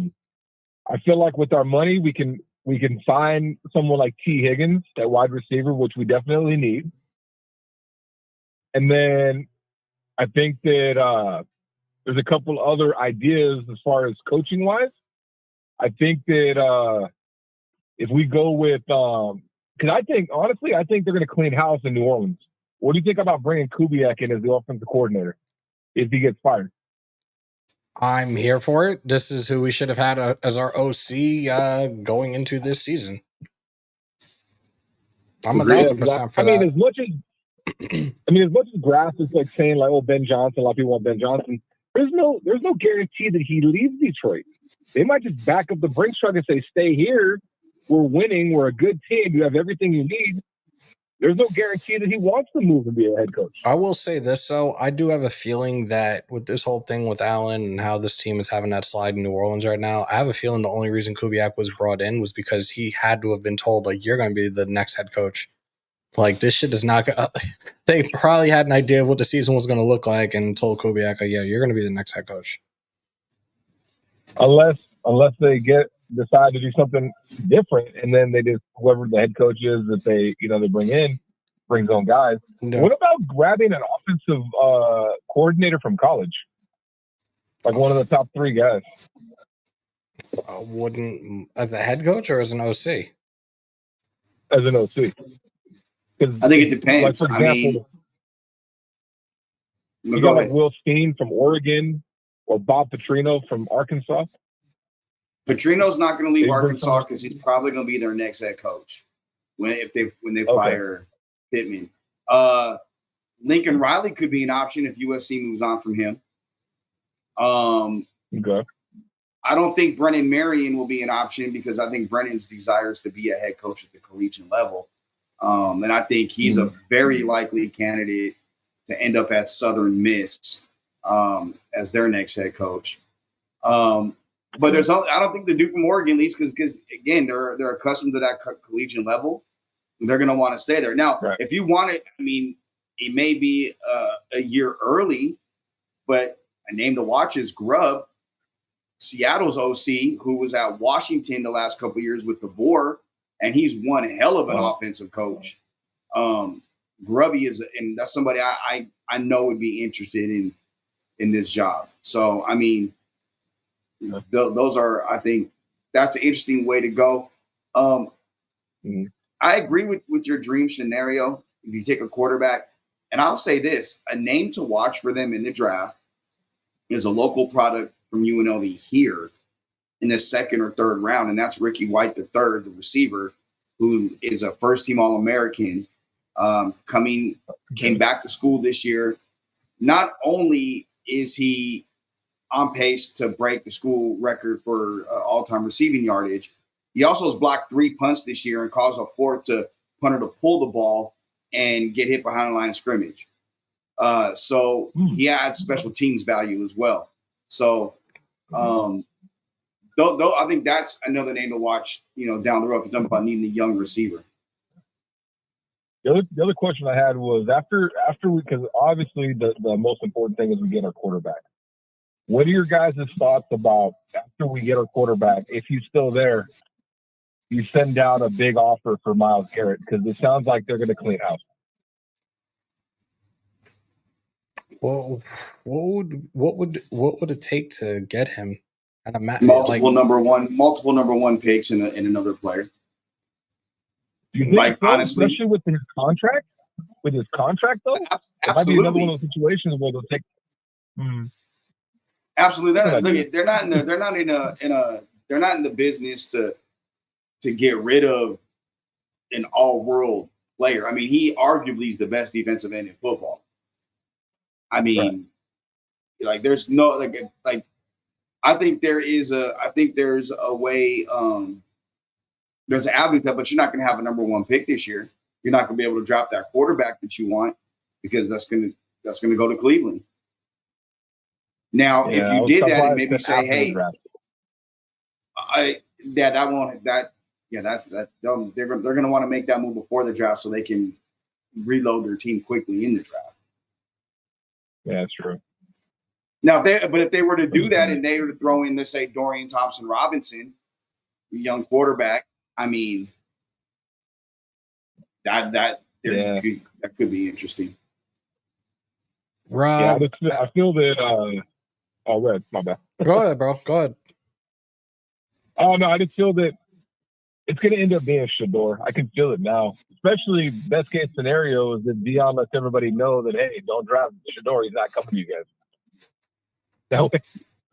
feel like with our money, we can sign someone like T. Higgins at wide receiver, which we definitely need. And then I think that there's a couple other ideas as far as coaching wise. I think that if we go with, because I think they're going to clean house in New Orleans. What do you think about bringing Kubiak in as the offensive coordinator if he gets fired? I'm here for it. This is who we should have had as our OC going into this season. I'm 1,000% for that. As much as grass is like saying like, oh, Ben Johnson, a lot of people want Ben Johnson. There's no guarantee that he leaves Detroit. They might just back up the Brinks truck and say, stay here. We're winning. We're a good team. You have everything you need. There's no guarantee that he wants to move and be a head coach. I will say this, though. I do have a feeling that with this whole thing with Allen and how this team is having that slide in New Orleans right now, I have a feeling the only reason Kubiak was brought in was because he had to have been told, like, you're going to be the next head coach. Like, this shit is not – they probably had an idea of what the season was going to look like and told Kubiak, like, yeah, you're going to be the next head coach. Unless they decide to do something different, and then they just whoever the head coach is that they bring in brings on guys. No. What about grabbing an offensive coordinator from college, like one of the top 3 guys? Wouldn't as a head coach or as an OC? As an OC. I think it depends. Like, for example, you got like Will Steen from Oregon or Bob Petrino from Arkansas. Petrino's not going to leave Arkansas because he's probably going to be their next head coach when they fire Pittman. Lincoln Riley could be an option if USC moves on from him. Okay. I don't think Brennan Marion will be an option because I think Brennan's desires to be a head coach at the collegiate level. And I think he's a very likely candidate to end up at Southern Miss as their next head coach. But I don't think the Duke from Oregon, at least because again, they're accustomed to that collegiate level. They're going to want to stay there. Now, if you want it, I mean, it may be a year early, but a name to watch is Grubb, Seattle's OC, who was at Washington the last couple of years with the Boar, and he's one hell of an offensive coach. Grubby and that's somebody I know would be interested in this job. So, I mean, those are, I think that's an interesting way to go. I agree with your dream scenario. If you take a quarterback, and I'll say this, a name to watch for them in the draft is a local product from UNLV here in the second or third round. And that's Ricky White, the third, the receiver, who is a first-team All-American, came back to school this year. Not only is he on pace to break the school record for all-time receiving yardage, he also has blocked 3 punts this year and caused a fourth to punter to pull the ball and get hit behind the line of scrimmage. So he adds special teams value as well. So though I think that's another name to watch, down the road if you're talking about needing a young receiver. The other question I had was after because obviously the most important thing is we get our quarterback. What are your guys' thoughts about after we get our quarterback, if he's still there, you send out a big offer for Myles Garrett? Because it sounds like they're going to clean house. Well, what would it take to get him? And multiple number one picks in another player. Do you think so, honestly, especially with his contract? With his contract, though, it might be another one of those situations where they'll take. Absolutely, they're not in the business to get rid of an all-world player. I mean, he arguably is the best defensive end in football. I mean, there's no like. I think there's a way. There's an avenue there, but you're not going to have a number one pick this year. You're not going to be able to drop that quarterback that you want because that's going to go to Cleveland. Now, if you did that and maybe say, "Hey, they're going to want to make that move before the draft so they can reload their team quickly in the draft." Yeah, that's true. Now, if they were to do that and they were to throw in, let's say, Dorian Thompson-Robinson, young quarterback, I mean, that could be interesting. Rob, yeah, I feel that. Oh, go ahead. My bad. Go ahead, bro. Go ahead. Oh no, I just feel that it's going to end up being Shador. I can feel it now. Especially best case scenario is that Deion lets everybody know that, hey, don't draft Shador. He's not coming to you guys.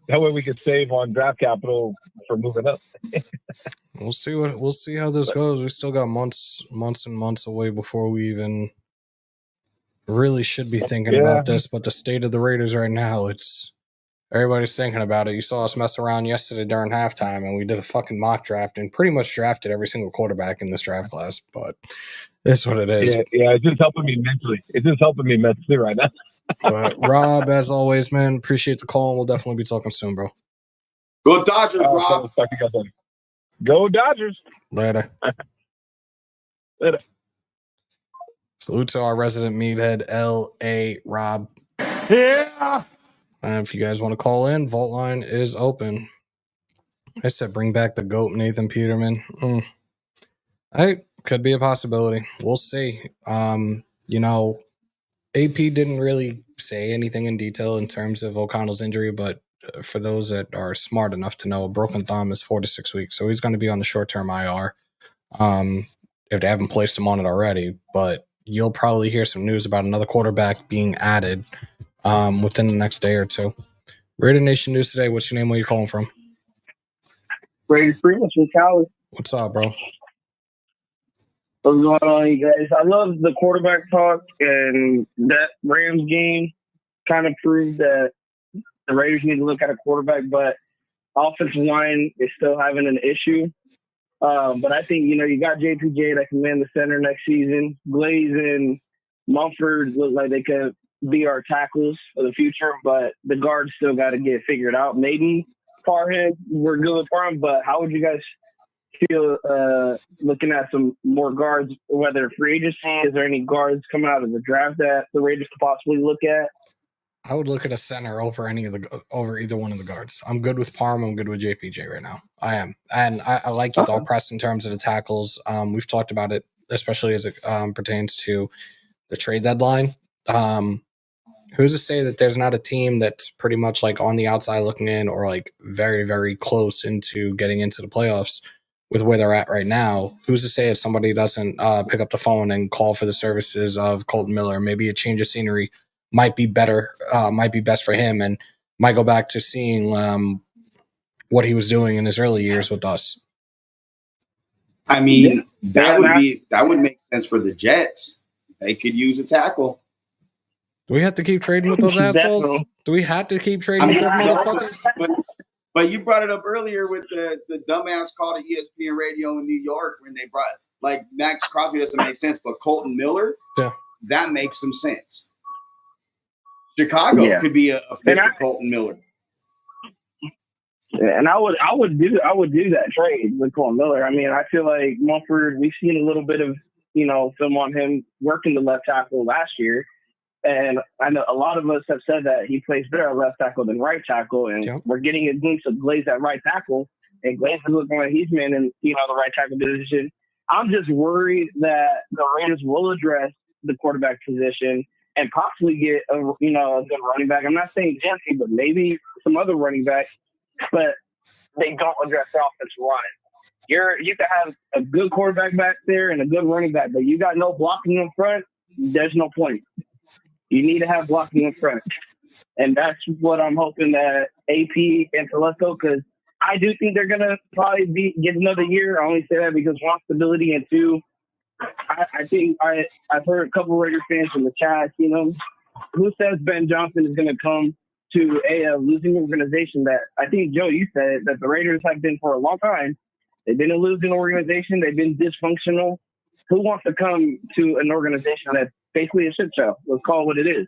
That way we could save on draft capital for moving up. We'll see how this goes. We still got months and months away before we even really should be thinking about this. But the state of the Raiders right now, everybody's thinking about it. You saw us mess around yesterday during halftime, and we did a fucking mock draft and pretty much drafted every single quarterback in this draft class. But it's what it is. Yeah, it's just helping me mentally. It's just helping me mentally right now. But Rob, as always, man, appreciate the call, and we'll definitely be talking soon, bro. Go Dodgers, Rob. Go Dodgers. Later. Later. Salute to our resident meathead, L.A. Rob. Yeah. And if you guys want to call in, Vault line is open. I said bring back the GOAT, Nathan Peterman. Could be a possibility. We'll see. AP didn't really say anything in detail in terms of O'Connell's injury, but for those that are smart enough to know, a broken thumb is 4 to 6 weeks. So he's going to be on the short-term IR if they haven't placed him on it already. But you'll probably hear some news about another quarterback being added within the next day or two. Raider Nation News today. What's your name? Where you calling from? Brady Freeman from Cali. What's up, bro? What's going on, you guys? I love the quarterback talk, and that Rams game kind of proved that the Raiders need to look at a quarterback, but offensive line is still having an issue. But I think, you got JPJ that can man the center next season. Glaze and Mumford look like they could be our tackles for the future, but the guards still got to get figured out. Maybe Parham, we're good with Parham, but how would you guys feel looking at some more guards, whether free agency? Is there any guards coming out of the draft that the Raiders could possibly look at? I would look at a center over either one of the guards. I'm good with Parham. I'm good with JPJ right now. I am, and I like your thought press in terms of the tackles. We've talked about it, especially as it pertains to the trade deadline. Who's to say that there's not a team that's pretty much like on the outside looking in, or like very, very close into getting into the playoffs with where they're at right now? Who's to say if somebody doesn't pick up the phone and call for the services of Colton Miller? Maybe a change of scenery might be better, might be best for him, and might go back to seeing what he was doing in his early years with us. I mean, that would make sense for the Jets. They could use a tackle. Do we have to keep trading with those assholes? Do we have to keep trading with those motherfuckers? But you brought it up earlier with the dumbass call to ESPN radio in New York when they brought, like, Max Crosby doesn't make sense, but Colton Miller, that makes some sense. Chicago could be a fit for Colton Miller. And I would do that trade with Colton Miller. I mean, I feel like Mumford, we've seen a little bit of film on him working the left tackle last year. And I know a lot of us have said that he plays better at left tackle than right tackle, and we're getting a glimpse of Glaze at right tackle, and Glaze is looking like he's man in the right tackle position. I'm just worried that the Raiders will address the quarterback position and possibly get a good running back. I'm not saying Jesse, but maybe some other running back, but they don't address the offensive line. You can have a good quarterback back there and a good running back, but you got no blocking in front, there's no point. You need to have blocking in front. And that's what I'm hoping that AP and Telesco, because I do think they're going to probably get another year. I only say that because one, stability, and two, I think I've heard a couple of Raiders fans in the chat, who says Ben Johnson is going to come to a losing organization that I think, Joe, you said that the Raiders have been for a long time. They've been a losing organization. They've been dysfunctional. Who wants to come to an organization that's basically a shit show? Let's call it what it is.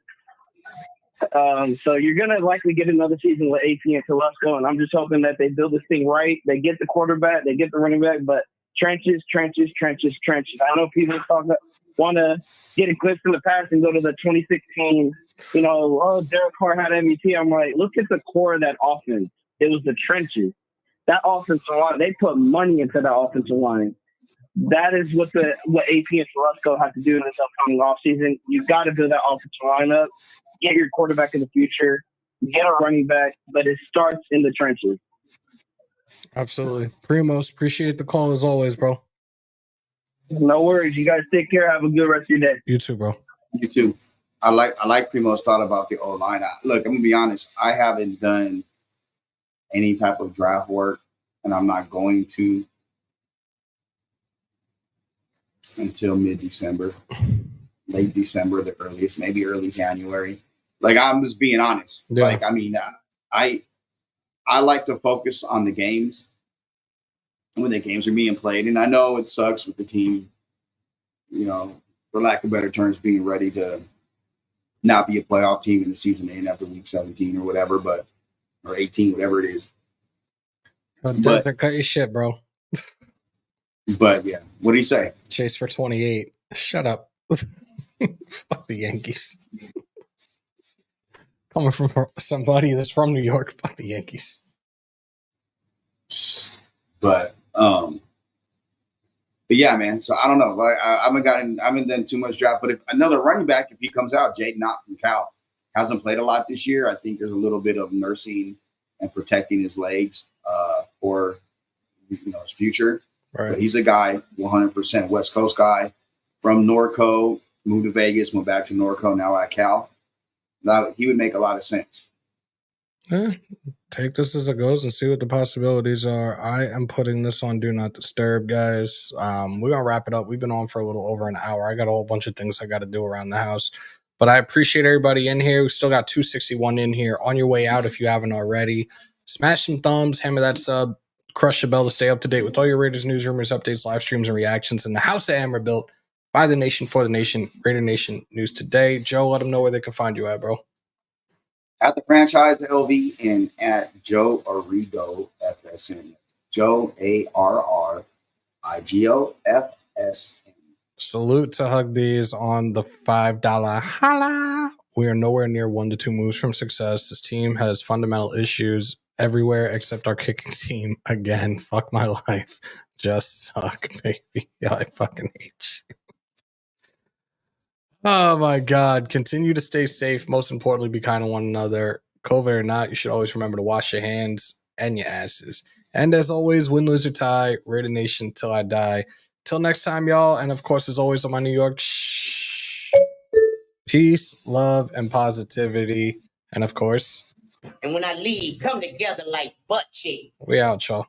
So you're going to likely get another season with AP and Telesco, and I'm just hoping that they build this thing right. They get the quarterback, they get the running back, but trenches. I know people want to get a glimpse in the past and go to the 2016, Derek Carr had MVP. I'm like, look at the core of that offense. It was the trenches. That offensive line, they put money into that offensive line. That is what AP and Telesco have to do in this upcoming offseason. You've got to build that offensive line up, get your quarterback in the future, get a running back, but it starts in the trenches. Absolutely. Primos, appreciate the call as always, bro. No worries. You guys take care. Have a good rest of your day. You too, bro. You too. I like Primo's thought about the O-line. Look, I'm going to be honest. I haven't done any type of draft work, and I'm not going to until mid-December, late December, the earliest, maybe early January. Like, I'm just being honest. Yeah. Like, I mean, I like to focus on the games when the games are being played. And I know it sucks with the team, for lack of better terms, being ready to not be a playoff team in the season end after week 17 or whatever, or 18, whatever it is. Desert cut your shit, bro. But yeah, what do you say? Chase for 28. Shut up. Fuck the Yankees. Coming from somebody that's from New York, fuck the Yankees. But yeah, man. So I don't know. I haven't done too much draft. But if another running back, if he comes out, Jaden Knott from Cal, hasn't played a lot this year. I think there's a little bit of nursing and protecting his legs for his future. Right. But he's a guy, 100% West Coast guy from Norco, moved to Vegas, went back to Norco, now at Cal. Now, he would make a lot of sense. Take this as it goes and see what the possibilities are. I am putting this on Do Not Disturb, guys. We're gonna wrap it up. We've been on for a little over an hour. I got a whole bunch of things I got to do around the house, but I appreciate everybody in here. We still got 261 in here. On your way out, if you haven't already, smash some thumbs, hammer that sub, crush the bell to stay up to date with all your Raiders news, rumors, updates, live streams, and reactions in the house of Hammer built by the nation for the nation. Raider Nation News Today. Joe, let them know where they can find you at, bro. At the franchise LV and at Joe Arrigo FSN. Joe ARRIGO FSN. Salute to Hug These on the $5 holla. We are nowhere near 1 to 2 moves from success. This team has fundamental issues everywhere except our kicking team. Again, fuck my life. Just suck, baby. Yeah, I fucking hate you. Oh my God. Continue to stay safe. Most importantly, be kind to one another. COVID or not, you should always remember to wash your hands and your asses. And as always, win, lose, or tie, Raider Nation till I die. Till next time, y'all. And of course, as always, on my New York, peace, love, and positivity. And of course, and when I leave, come together like butt cheeks. we out, y'all.